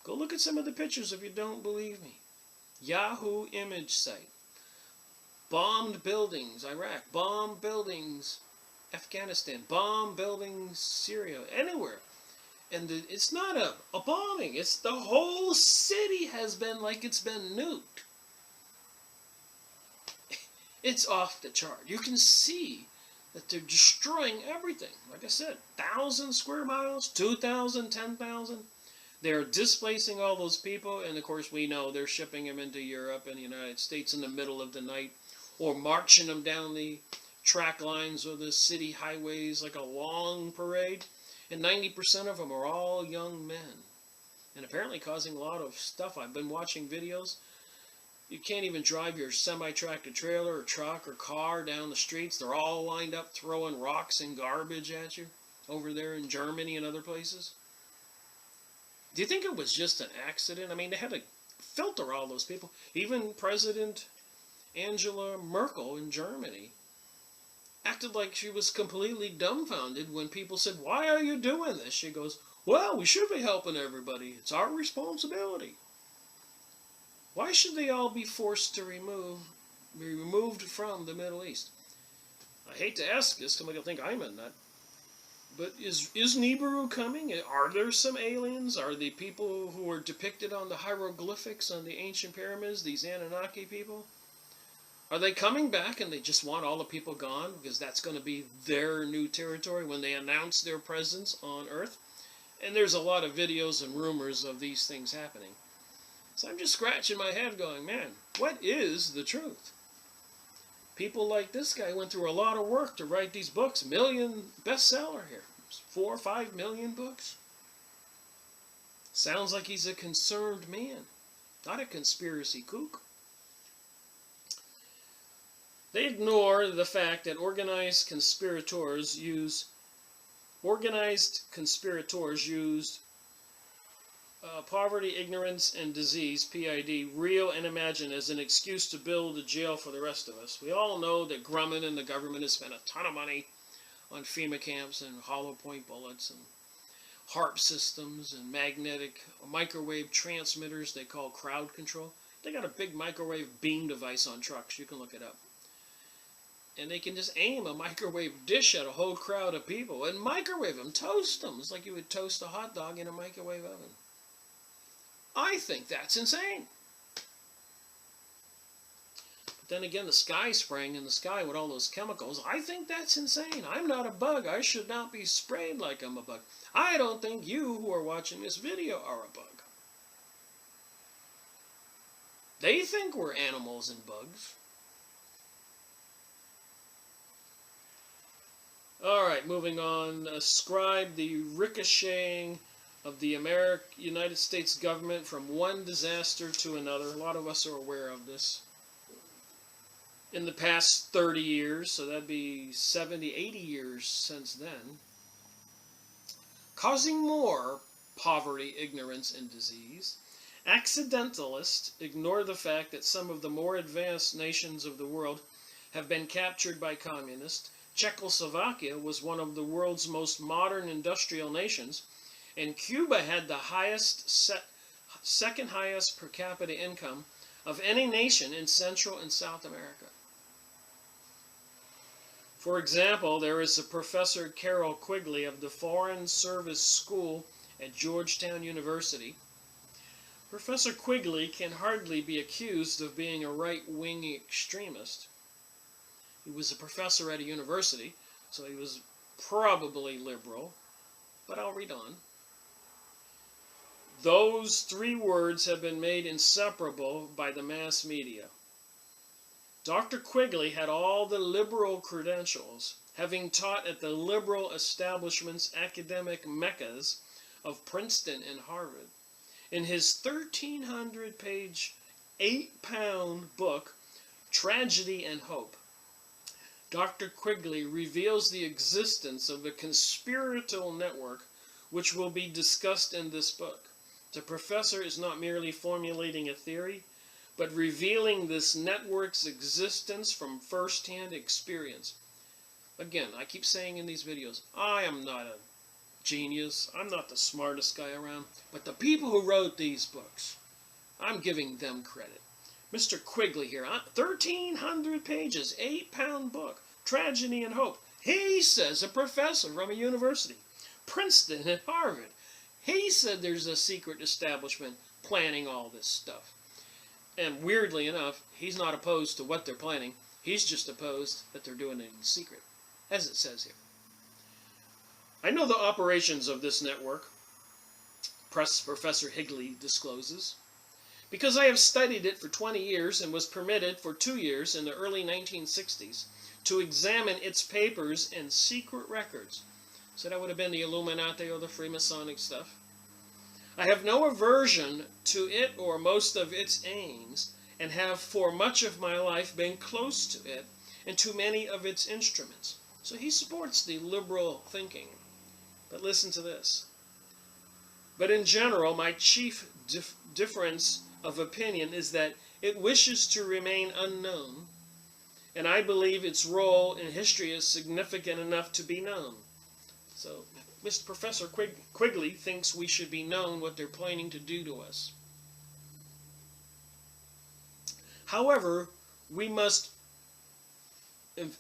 Go look at some of the pictures if you don't believe me. Yahoo image site. bombed buildings, Iraq, bombed buildings, Afghanistan, bombed buildings, Syria, anywhere. And it's not a bombing. It's the whole city has been like it's been nuked. It's off the chart. You can see that they're destroying everything. Like I said, 1,000 square miles, 2,000, 10,000. They're displacing all those people, and of course we know they're shipping them into Europe and the United States in the middle of the night, or marching them down the track lines or the city highways like a long parade. And 90% of them are all young men. And apparently causing a lot of stuff. I've been watching videos. You can't even drive your semi-tractor trailer or truck or car down the streets. They're all lined up throwing rocks and garbage at you over there in Germany and other places. Do you think it was just an accident? I mean, they had to filter all those people. Even President Angela Merkel in Germany acted like she was completely dumbfounded when people said, "Why are you doing this?" She goes, "Well, we should be helping everybody. It's our responsibility." Why should they all be forced to be removed from the Middle East? I hate to ask this, somebody will think I'm a nut. But is Nibiru coming? Are there some aliens? Are the people who are depicted on the hieroglyphics on the ancient pyramids, these Anunnaki people? Are they coming back and they just want all the people gone because that's going to be their new territory when they announce their presence on Earth? And there's a lot of videos and rumors of these things happening. So I'm just scratching my head going, man, what is the truth? People like this guy went through a lot of work to write these books. Million bestseller here. 4 or 5 million books. Sounds like he's a concerned man, not a conspiracy kook. They ignore the fact that organized conspirators used poverty, ignorance, and disease, PID, real and imagined, as an excuse to build a jail for the rest of us. We all know that Grumman and the government has spent a ton of money on FEMA camps and hollow point bullets and HARP systems and magnetic microwave transmitters they call crowd control. They got a big microwave beam device on trucks. You can look it up. And they can just aim a microwave dish at a whole crowd of people and microwave them, toast them. It's like you would toast a hot dog in a microwave oven. I think that's insane. But then again, the sky spraying in the sky with all those chemicals, I think that's insane. I'm not a bug. I should not be sprayed like I'm a bug. I don't think you who are watching this video are a bug. They think we're animals and bugs. Alright, moving on. Ascribe the ricocheting of the United States government from one disaster to another. A lot of us are aware of this. In the past 30 years, so that'd be 70, 80 years since then, causing more poverty, ignorance, and disease. Accidentalists ignore the fact that some of the more advanced nations of the world have been captured by communists. Czechoslovakia was one of the world's most modern industrial nations, and Cuba had the second highest per capita income of any nation in Central and South America. For example, there is a Professor Carol Quigley of the Foreign Service School at Georgetown University. Professor Quigley can hardly be accused of being a right-wing extremist. He was a professor at a university, so he was probably liberal, but I'll read on. Those 3 words have been made inseparable by the mass media. Dr. Quigley had all the liberal credentials, having taught at the liberal establishment's academic meccas of Princeton and Harvard. In his 1,300-page, 8-pound book, Tragedy and Hope, Dr. Quigley reveals the existence of a conspiratorial network which will be discussed in this book. The professor is not merely formulating a theory, but revealing this network's existence from first-hand experience. Again, I keep saying in these videos, I am not a genius. I'm not the smartest guy around. But the people who wrote these books, I'm giving them credit. Mr. Quigley here, 1,300 pages, 8-pound book, Tragedy and Hope. He says, a professor from a university, Princeton and Harvard, he said there's a secret establishment planning all this stuff. And weirdly enough, he's not opposed to what they're planning. He's just opposed that they're doing it in secret, as it says here. I know the operations of this network, Professor Higley discloses, because I have studied it for 20 years and was permitted for 2 years in the early 1960s to examine its papers and secret records. So that would have been the Illuminati or the Freemasonic stuff. I have no aversion to it or most of its aims, and have for much of my life been close to it and to many of its instruments. So he supports the liberal thinking. But listen to this. But in general, my chief difference of opinion is that it wishes to remain unknown, and I believe its role in history is significant enough to be known. So Mr. Professor Quigley thinks we should be known what they're planning to do to us. However, we must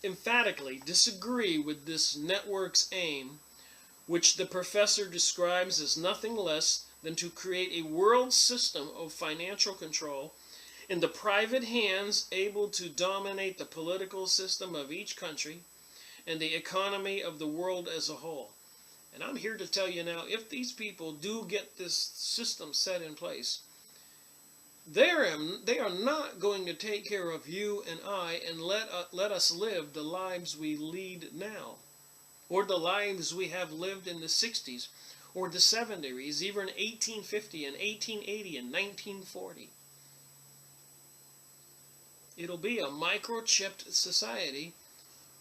emphatically disagree with this network's aim, which the professor describes as nothing less than to create a world system of financial control in the private hands able to dominate the political system of each country and the economy of the world as a whole. And I'm here to tell you now, if these people do get this system set in place, they are not going to take care of you and I and let us live the lives we lead now, or the lives we have lived in the 60s, or the 70s, even 1850 and 1880 and 1940. It'll be a microchipped society,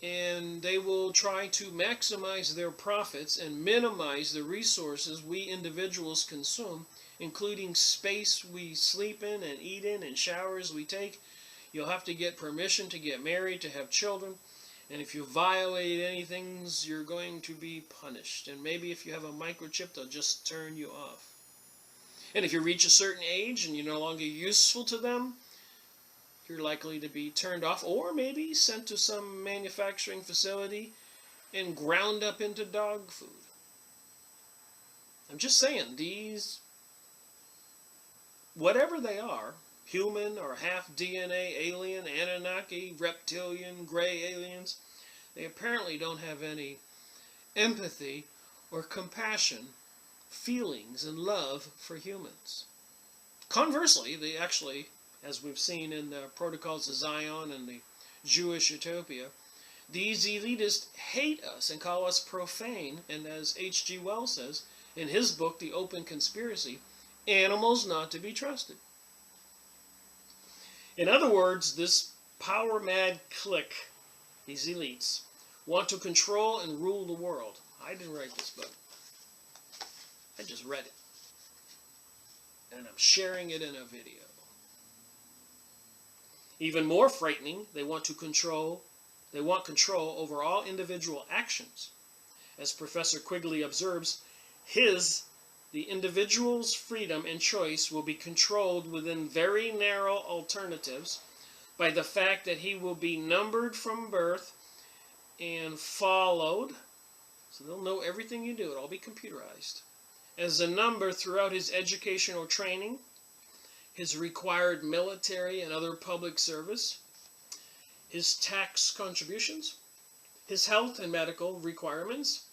and they will try to maximize their profits and minimize the resources we individuals consume, including space we sleep in and eat in and showers we take. You'll have to get permission to get married, to have children. And if you violate anything, you're going to be punished. And maybe if you have a microchip, they'll just turn you off. And if you reach a certain age and you're no longer useful to them, you're likely to be turned off, or maybe sent to some manufacturing facility and ground up into dog food. I'm just saying, these, whatever they are, human or half DNA, alien, Anunnaki, reptilian, gray aliens, they apparently don't have any empathy or compassion, feelings, and love for humans. Conversely, they actually, as we've seen in the Protocols of Zion and the Jewish Utopia, these elitists hate us and call us profane, and as H.G. Wells says in his book, The Open Conspiracy, animals not to be trusted. In other words, this power-mad clique, these elites, want to control and rule the world. I didn't write this book. I just read it. And I'm sharing it in a video. Even more frightening, they want control over all individual actions. As Professor Quigley observes, the individual's freedom and choice will be controlled within very narrow alternatives by the fact that he will be numbered from birth and followed, so they'll know everything you do, it'll all be computerized, as a number throughout his educational training, his required military and other public service, his tax contributions, his health and medical requirements,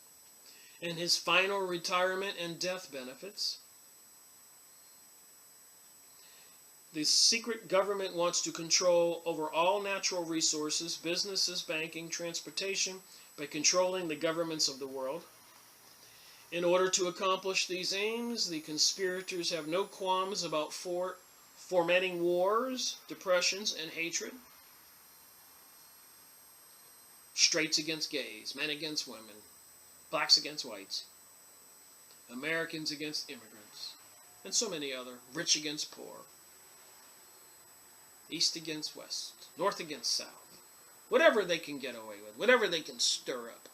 and his final retirement and death benefits. The secret government wants to control over all natural resources, businesses, banking, transportation, by controlling the governments of the world. In order to accomplish these aims, the conspirators have no qualms about fomenting wars, depressions, and hatred. Straights against gays, men against women, blacks against whites, Americans against immigrants, and so many other, rich against poor, east against west, north against south, whatever they can get away with, whatever they can stir up.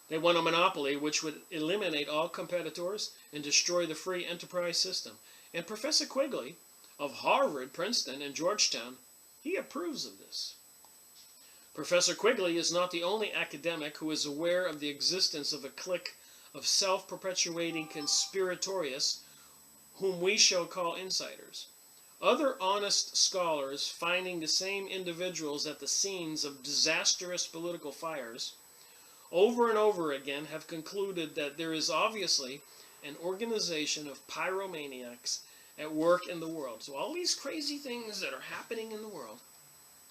They want a monopoly which would eliminate all competitors and destroy the free enterprise system. And Professor Quigley of Harvard, Princeton, and Georgetown, he approves of this. Professor Quigley is not the only academic who is aware of the existence of a clique of self-perpetuating conspiratorious whom we shall call insiders. Other honest scholars, finding the same individuals at the scenes of disastrous political fires, over and over again have concluded that there is obviously an organization of pyromaniacs at work in the world. So all these crazy things that are happening in the world,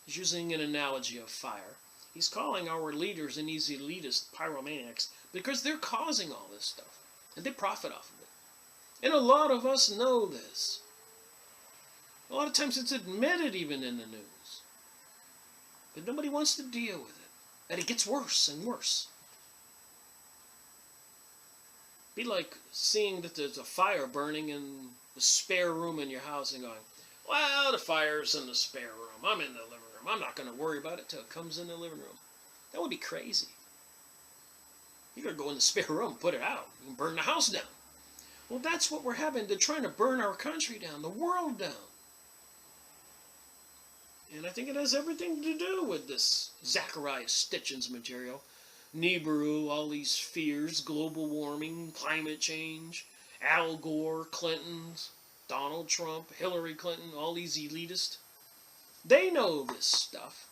he's using an analogy of fire. He's calling our leaders and these elitist pyromaniacs because they're causing all this stuff. And they profit off of it. And a lot of us know this. A lot of times it's admitted even in the news. But nobody wants to deal with it. And it gets worse and worse. Be like seeing that there's a fire burning in the spare room in your house and going, well, the fire's in the spare room. I'm in the living room. I'm not going to worry about it till it comes in the living room. That would be crazy. You got to go in the spare room, put it out, and burn the house down. Well, that's what we're having. They're trying to burn our country down, the world down. And I think it has everything to do with this Zachariah Stitchin's material. Nibiru, all these fears, global warming, climate change, Al Gore, Clinton's, Donald Trump, Hillary Clinton, all these elitists. They know this stuff.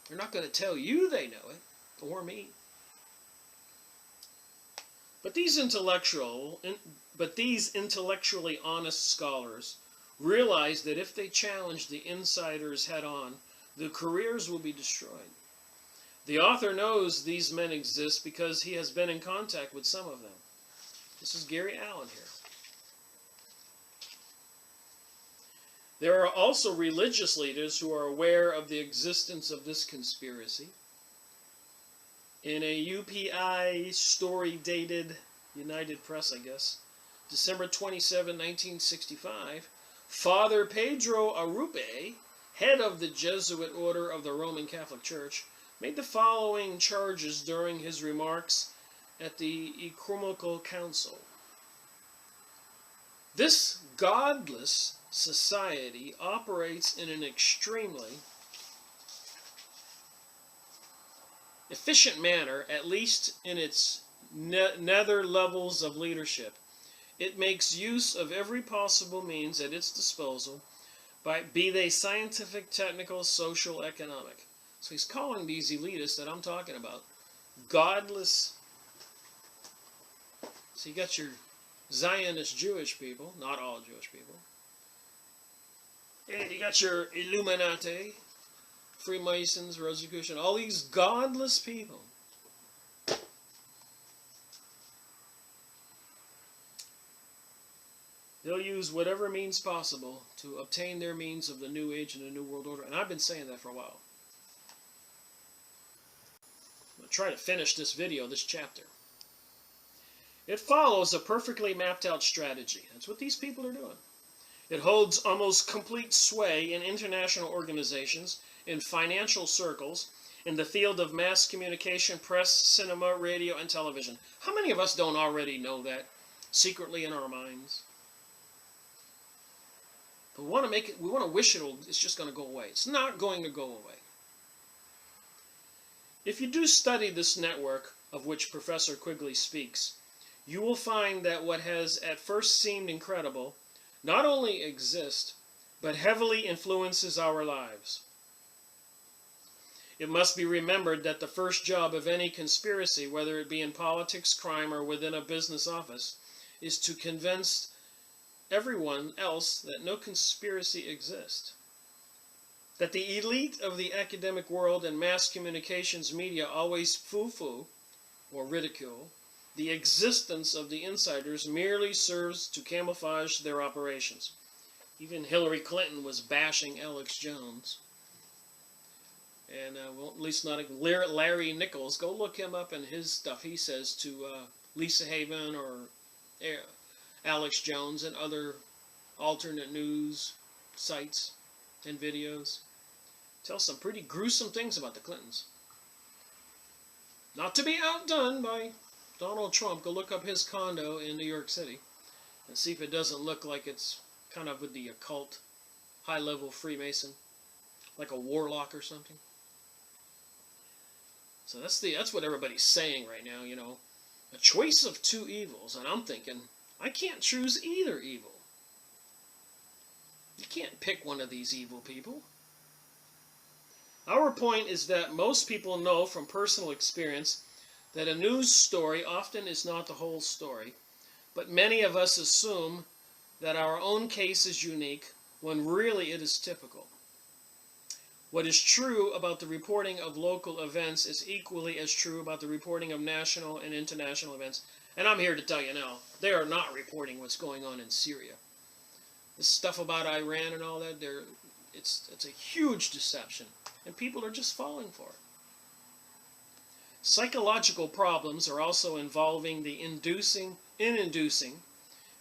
They're not going to tell you they know it, or me. But these intellectually honest scholars realize that if they challenge the insiders head on, their careers will be destroyed. The author knows these men exist because he has been in contact with some of them. This is Gary Allen here. There are also religious leaders who are aware of the existence of this conspiracy. In a UPI story dated United Press, I guess, December 27, 1965, Father Pedro Arrupe, head of the Jesuit Order of the Roman Catholic Church, made the following charges during his remarks at the Ecumenical Council. This godless society operates in an extremely efficient manner, at least in its nether levels of leadership. It makes use of every possible means at its disposal, be they scientific, technical, social, economic. So he's calling these elitists that I'm talking about godless. So you got your Zionist Jewish people, not all Jewish people. And you got your Illuminati, Freemasons, Rosicrucian, all these godless people. They'll use whatever means possible to obtain their means of the New Age and the New World Order. And I've been saying that for a while. I'm going to try to finish this video, this chapter. It follows a perfectly mapped out strategy. That's what these people are doing. It holds almost complete sway in international organizations, in financial circles, in the field of mass communication, press, cinema, radio, and television. How many of us don't already know that secretly in our minds? But we want to make it, we want to wish it's just going to go away. It's not going to go away. If you do study this network of which Professor Quigley speaks, you will find that what has at first seemed incredible not only exists, but heavily influences our lives. It must be remembered that the first job of any conspiracy, whether it be in politics, crime, or within a business office, is to convince everyone else that no conspiracy exists. That the elite of the academic world and mass communications media always foo-foo, or ridicule, the existence of the insiders merely serves to camouflage their operations. Even Hillary Clinton was bashing Alex Jones. And, well, at least not Larry Nichols. Go look him up and his stuff he says to Lisa Haven or Alex Jones and other alternate news sites and videos. Tell some pretty gruesome things about the Clintons. Not to be outdone by Donald Trump. Go look up his condo in New York City. and see if it doesn't look like it's kind of with the occult, high-level Freemason, like a warlock or something. So that's what everybody's saying right now, you know. A choice of two evils, and I'm thinking, I can't choose either evil. You can't pick one of these evil people. Our point is that most people know from personal experience that a news story often is not the whole story, but many of us assume that our own case is unique when really it is typical. What is true about the reporting of local events is equally as true about the reporting of national and international events. And I'm here to tell you now, they are not reporting what's going on in Syria. This stuff about Iran and all that, it's a huge deception, and people are just falling for it. Psychological problems are also involving the inducing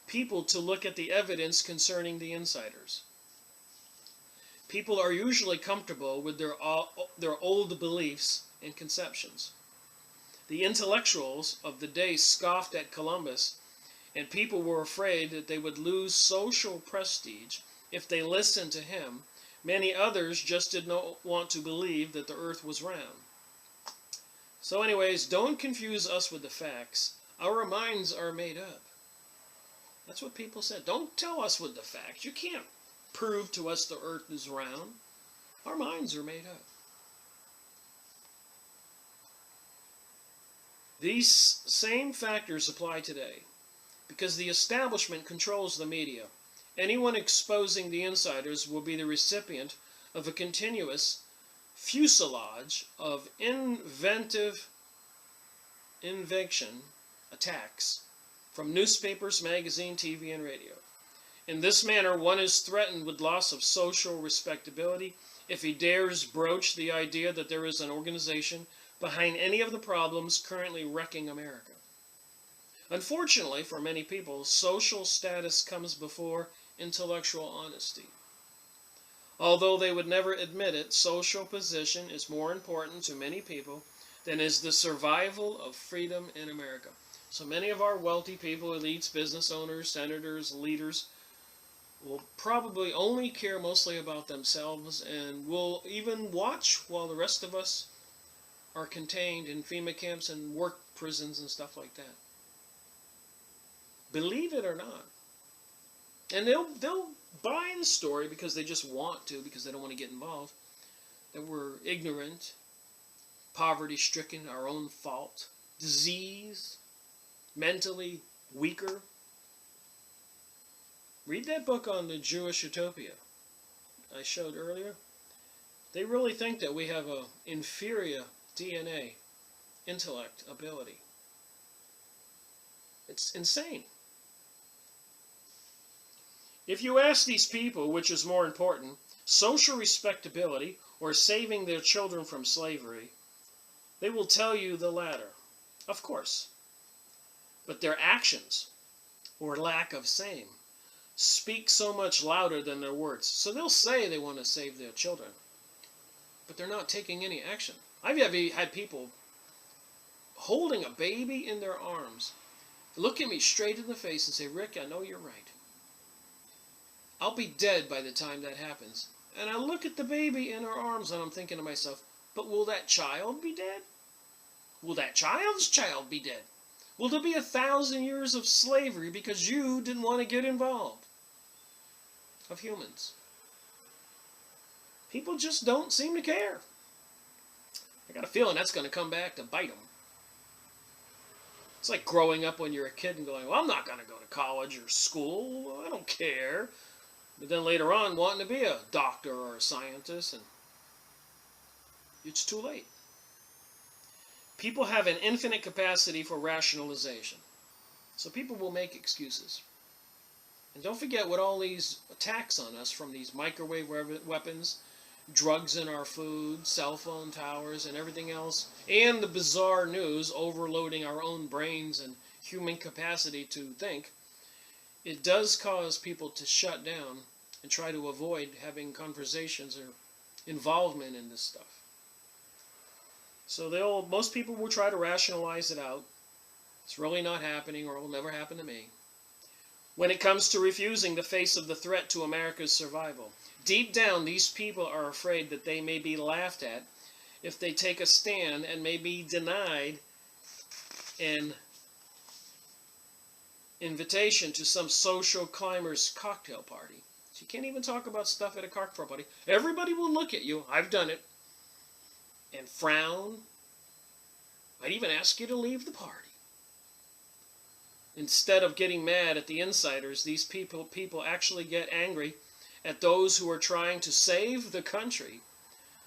people to look at the evidence concerning the insiders. People are usually comfortable with their old beliefs and conceptions. The intellectuals of the day scoffed at Columbus, and people were afraid that they would lose social prestige if they listened to him. Many others just did not want to believe that the earth was round. So anyways, don't confuse us with the facts. Our minds are made up. That's what people said. Don't tell us with the facts. You can't prove to us the earth is round. Our minds are made up. These same factors apply today because the establishment controls the media. Anyone exposing the insiders will be the recipient of a continuous fuselage of invention attacks from newspapers, magazine, TV, and radio. In this manner, one is threatened with loss of social respectability if he dares broach the idea that there is an organization behind any of the problems currently wrecking America. Unfortunately, for many people, social status comes before intellectual honesty. Although they would never admit it, social position is more important to many people than is the survival of freedom in America. So many of our wealthy people, elites, business owners, senators, leaders, will probably only care mostly about themselves and will even watch while the rest of us are contained in FEMA camps and work prisons and stuff like that. Believe it or not. And they'll buy the story because they just want to, because they don't want to get involved, that we're ignorant, poverty-stricken, our own fault, disease, mentally weaker. Read that book on the Jewish utopia I showed earlier. They really think that we have an inferior DNA, intellect, ability. It's insane. If you ask these people which is more important, social respectability or saving their children from slavery, they will tell you the latter, of course. But their actions, or lack of same, speak so much louder than their words. So they'll say they want to save their children, but they're not taking any action. I've had people holding a baby in their arms look at me straight in the face and say, "Rick, I know you're right. I'll be dead by the time that happens." And I look at the baby in her arms and I'm thinking to myself, but will that child be dead? Will that child's child be dead? Will there be 1,000 years of slavery because you didn't want to get involved? Of humans. People just don't seem to care. I got a feeling that's going to come back to bite them. It's like growing up when you're a kid and going, well, I'm not going to go to college or school. I don't care. But then later on wanting to be a doctor or a scientist, and it's too late. People have an infinite capacity for rationalization. So people will make excuses. And don't forget what all these attacks on us from these microwave weapons, drugs in our food, cell phone towers, and everything else, and the bizarre news overloading our own brains and human capacity to think, it does cause people to shut down and try to avoid having conversations or involvement in this stuff. So most people will try to rationalize it out. It's really not happening, or it will never happen to me. when it comes to refusing the face of the threat to America's survival. Deep down, these people are afraid that they may be laughed at if they take a stand and may be denied an invitation to some social climbers cocktail party. So you can't even talk about stuff at a cocktail party. Everybody will look at you, I've done it, and frown. Might even ask you to leave the party. Instead of getting mad at the insiders, these people actually get angry at those who are trying to save the country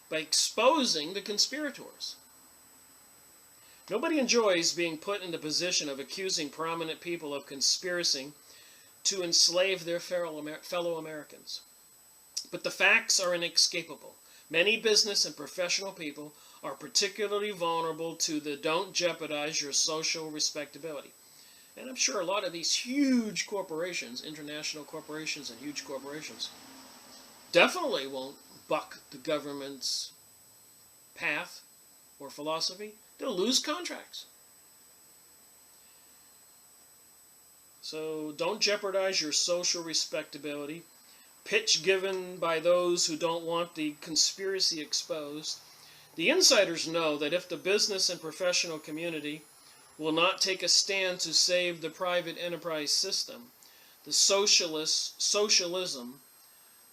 by exposing the conspirators. Nobody enjoys being put in the position of accusing prominent people of conspiring to enslave their fellow Americans. But the facts are inescapable. Many business and professional people are particularly vulnerable to the "don't jeopardize your social respectability." And I'm sure a lot of these huge corporations, international corporations and huge corporations, definitely won't buck the government's path or philosophy. They'll lose contracts. So don't jeopardize your social respectability. Pitch given by those who don't want the conspiracy exposed. The insiders know that if the business and professional community will not take a stand to save the private enterprise system, the socialism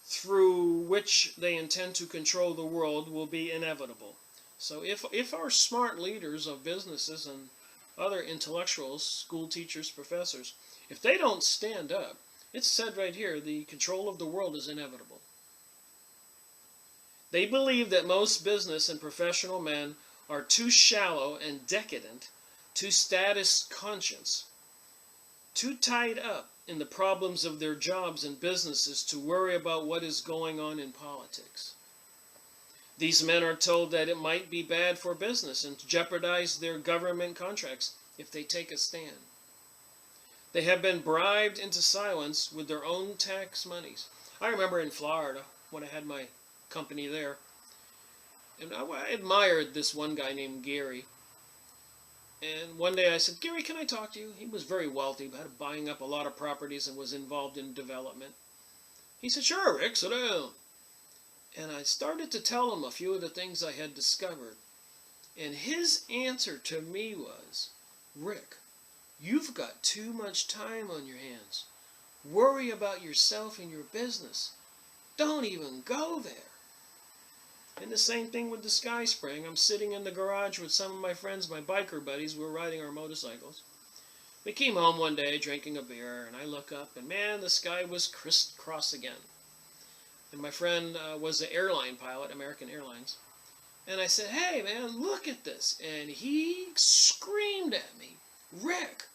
through which they intend to control the world will be inevitable. So if our smart leaders of businesses and other intellectuals, school teachers, professors, if they don't stand up, it's said right here, the control of the world is inevitable. They believe that most business and professional men are too shallow and decadent, too status conscious, too tied up in the problems of their jobs and businesses to worry about what is going on in politics. These men are told that it might be bad for business and jeopardize their government contracts if they take a stand. They have been bribed into silence with their own tax monies. I remember in Florida, when I had my company there, and I admired this one guy named Gary. And one day I said, "Gary, can I talk to you?" He was very wealthy, had buying up a lot of properties and was involved in development. He said, "Sure, Rick, sit down." And I started to tell him a few of the things I had discovered. And his answer to me was, "Rick, you've got too much time on your hands. Worry about yourself and your business. Don't even go there." And the same thing with the Sky Spring. I'm sitting in the garage with some of my friends, my biker buddies. We're riding our motorcycles. We came home one day drinking a beer, and I look up, and man, the sky was crisscross again. And my friend was an airline pilot, American Airlines. And I said, "Hey, man, look at this." And he screamed at me, "Rick,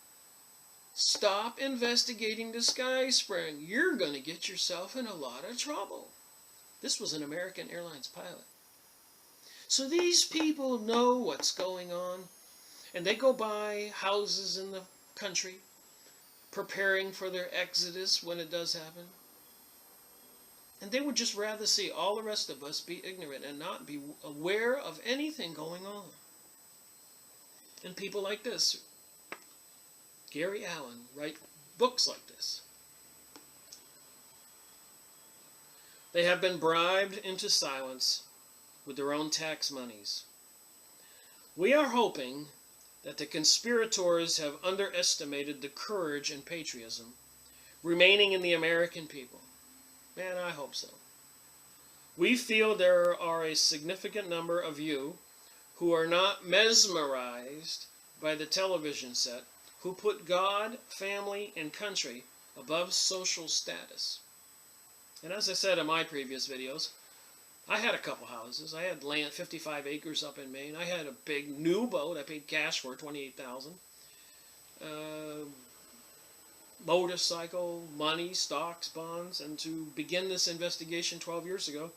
stop investigating the Sky Spring. You're going to get yourself in a lot of trouble." This was an American Airlines pilot. So these people know what's going on, and they go buy houses in the country, preparing for their exodus when it does happen. And they would just rather see all the rest of us be ignorant and not be aware of anything going on. And people like this, Gary Allen, write books like this. They have been bribed into silence with their own tax monies. We are hoping that the conspirators have underestimated the courage and patriotism remaining in the American people. Man, I hope so. We feel there are a significant number of you who are not mesmerized by the television set, who put God, family, and country above social status. And as I said in my previous videos, I had a couple houses. I had land, 55 acres up in Maine. I had a big new boat. I paid cash for $28,000. Motorcycle, money, stocks, bonds. And to begin this investigation 12 years ago,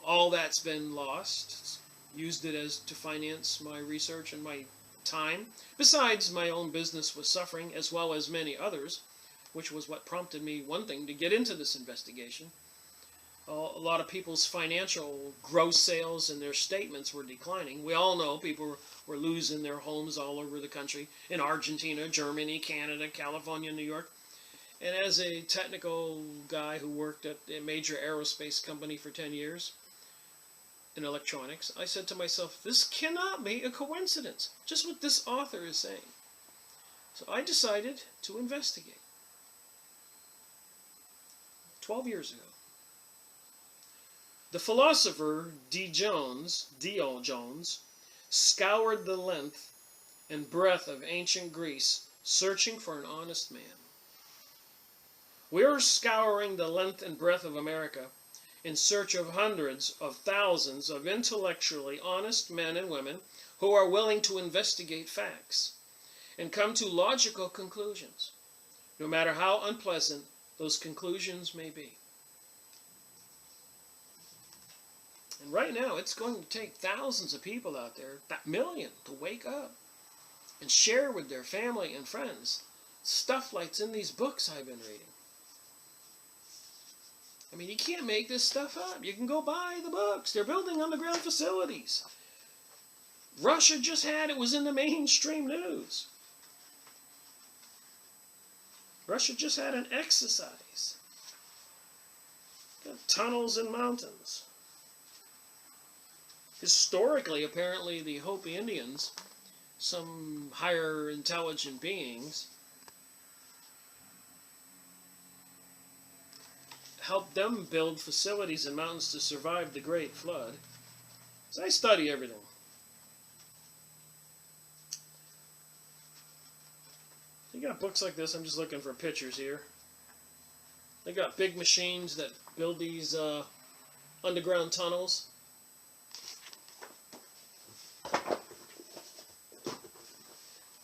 all that's been lost. Used it to finance my research and my time. Besides, my own business was suffering, as well as many others, which was what prompted me, one thing, to get into this investigation. A lot of people's financial gross sales and their statements were declining. We all know people were losing their homes all over the country, in Argentina, Germany, Canada, California, New York. And as a technical guy who worked at a major aerospace company for 10 years in electronics, I said to myself, this cannot be a coincidence, just what this author is saying. So I decided to investigate. 12 years ago. The philosopher D.L. Jones, scoured the length and breadth of ancient Greece, searching for an honest man. We're scouring the length and breadth of America in search of hundreds of thousands of intellectually honest men and women who are willing to investigate facts and come to logical conclusions, no matter how unpleasant those conclusions may be. And right now, it's going to take thousands of people out there, that million, to wake up and share with their family and friends stuff like's in these books I've been reading. I mean, you can't make this stuff up. You can go buy the books. They're building underground facilities. Russia just had it, was in the mainstream news. Russia just had an exercise. Got tunnels and mountains. Historically, apparently, the Hopi Indians, some higher intelligent beings, helped them build facilities and mountains to survive the Great Flood. So I study everything. You got books like this. I'm just looking for pictures here. They got big machines that build these underground tunnels.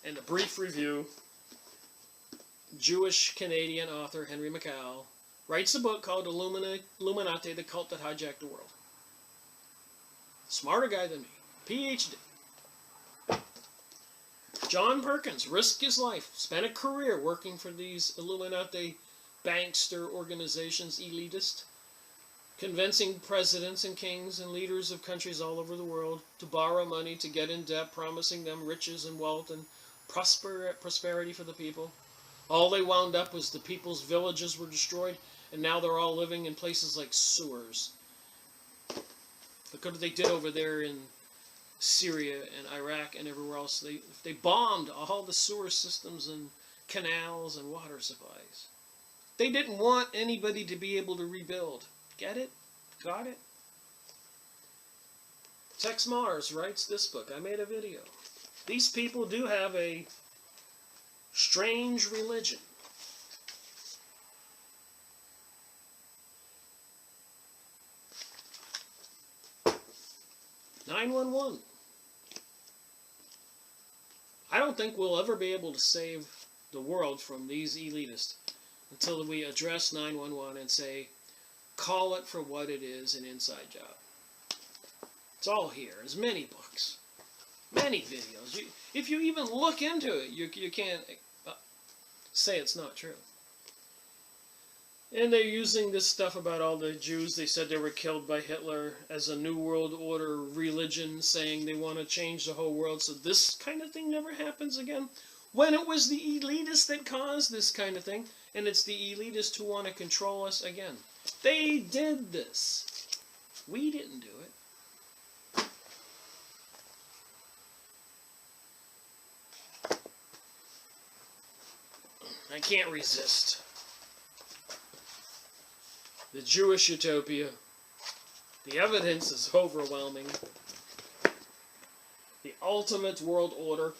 And a brief review. Jewish-Canadian author Henry McCall writes a book called Illuminati, the Cult That Hijacked the World. Smarter guy than me. PhD. John Perkins risked his life, spent a career working for these Illuminati bankster organizations, elitist, convincing presidents and kings and leaders of countries all over the world to borrow money to get in debt, promising them riches and wealth and prosperity for the people. All they wound up was the people's villages were destroyed, and now they're all living in places like sewers. Look what they did over there in Syria and Iraq and everywhere else. They bombed all the sewer systems and canals and water supplies. They didn't want anybody to be able to rebuild. Get it? Got it? Tex Mars writes this book. I made a video. These people do have a strange religion. (911). I don't think we'll ever be able to save the world from these elitists until we address 911 and say, call it for what it is, an inside job. It's all here. There's many books, many videos. If you even look into it, you can't say it's not true. And they're using this stuff about all the Jews. They said they were killed by Hitler as a New World Order religion, saying they want to change the whole world so this kind of thing never happens again. When it was the elitists that caused this kind of thing, and it's the elitists who want to control us again. They did this. We didn't do it. I can't resist. The Jewish utopia. The evidence is overwhelming. The ultimate world order.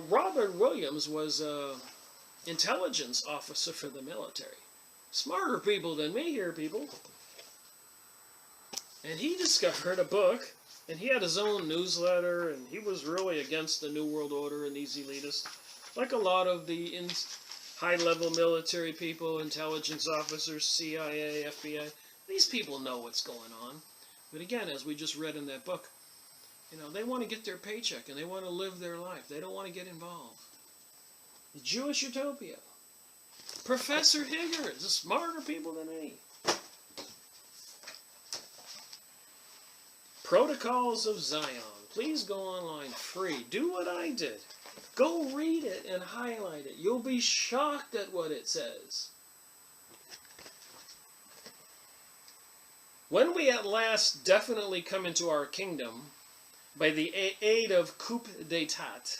Robert Williams was an intelligence officer for the military. Smarter people than me here, people. And he discovered a book, and he had his own newsletter, and he was really against the New World Order and these elitists. Like a lot of the high-level military people, intelligence officers, CIA, FBI. These people know what's going on. But again, as we just read in that book, you know, they want to get their paycheck and they want to live their life. They don't want to get involved. The Jewish utopia. Professor Higgins, the smarter people than me. Protocols of Zion. Please go online free. Do what I did. Go read it and highlight it. You'll be shocked at what it says. When we at last definitely come into our kingdom, by the aid of coup d'etat,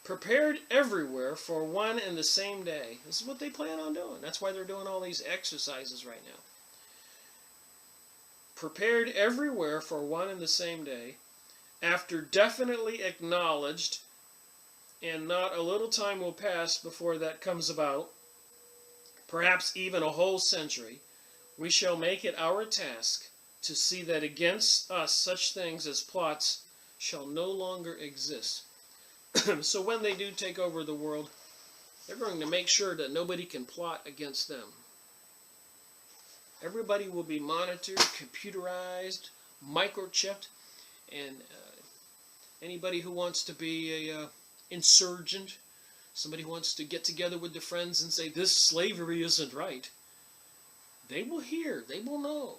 prepared everywhere for one and the same day. This is what they plan on doing. That's why they're doing all these exercises right now. Prepared everywhere for one and the same day, after definitely acknowledged, and not a little time will pass before that comes about, perhaps even a whole century, we shall make it our task to see that against us such things as plots shall no longer exist. So when they do take over the world, they're going to make sure that nobody can plot against them. Everybody will be monitored, computerized, microchipped, and anybody who wants to be a insurgent, somebody who wants to get together with their friends and say, this slavery isn't right, they will hear, they will know.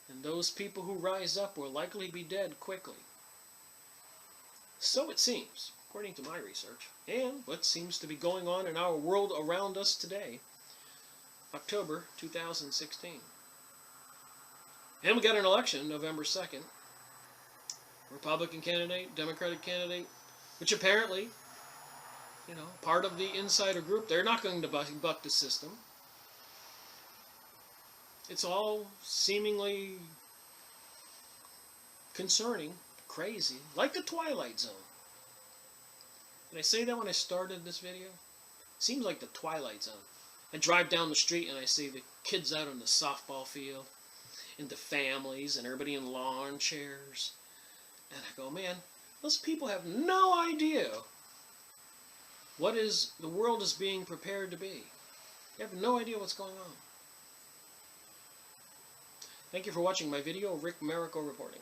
And those people who rise up will likely be dead quickly. So it seems, according to my research, and what seems to be going on in our world around us today, October 2016. And we got an election, November 2nd. Republican candidate, Democratic candidate, which apparently, part of the insider group, they're not going to buck the system. It's all seemingly concerning, crazy, like the Twilight Zone. Did I say that when I started this video? Seems like the Twilight Zone. I drive down the street and I see the kids out on the softball field, and the families, and everybody in lawn chairs. And I go, man, those people have no idea what the world is being prepared to be. They have no idea what's going on. Thank you for watching my video. Rick Miracle reporting.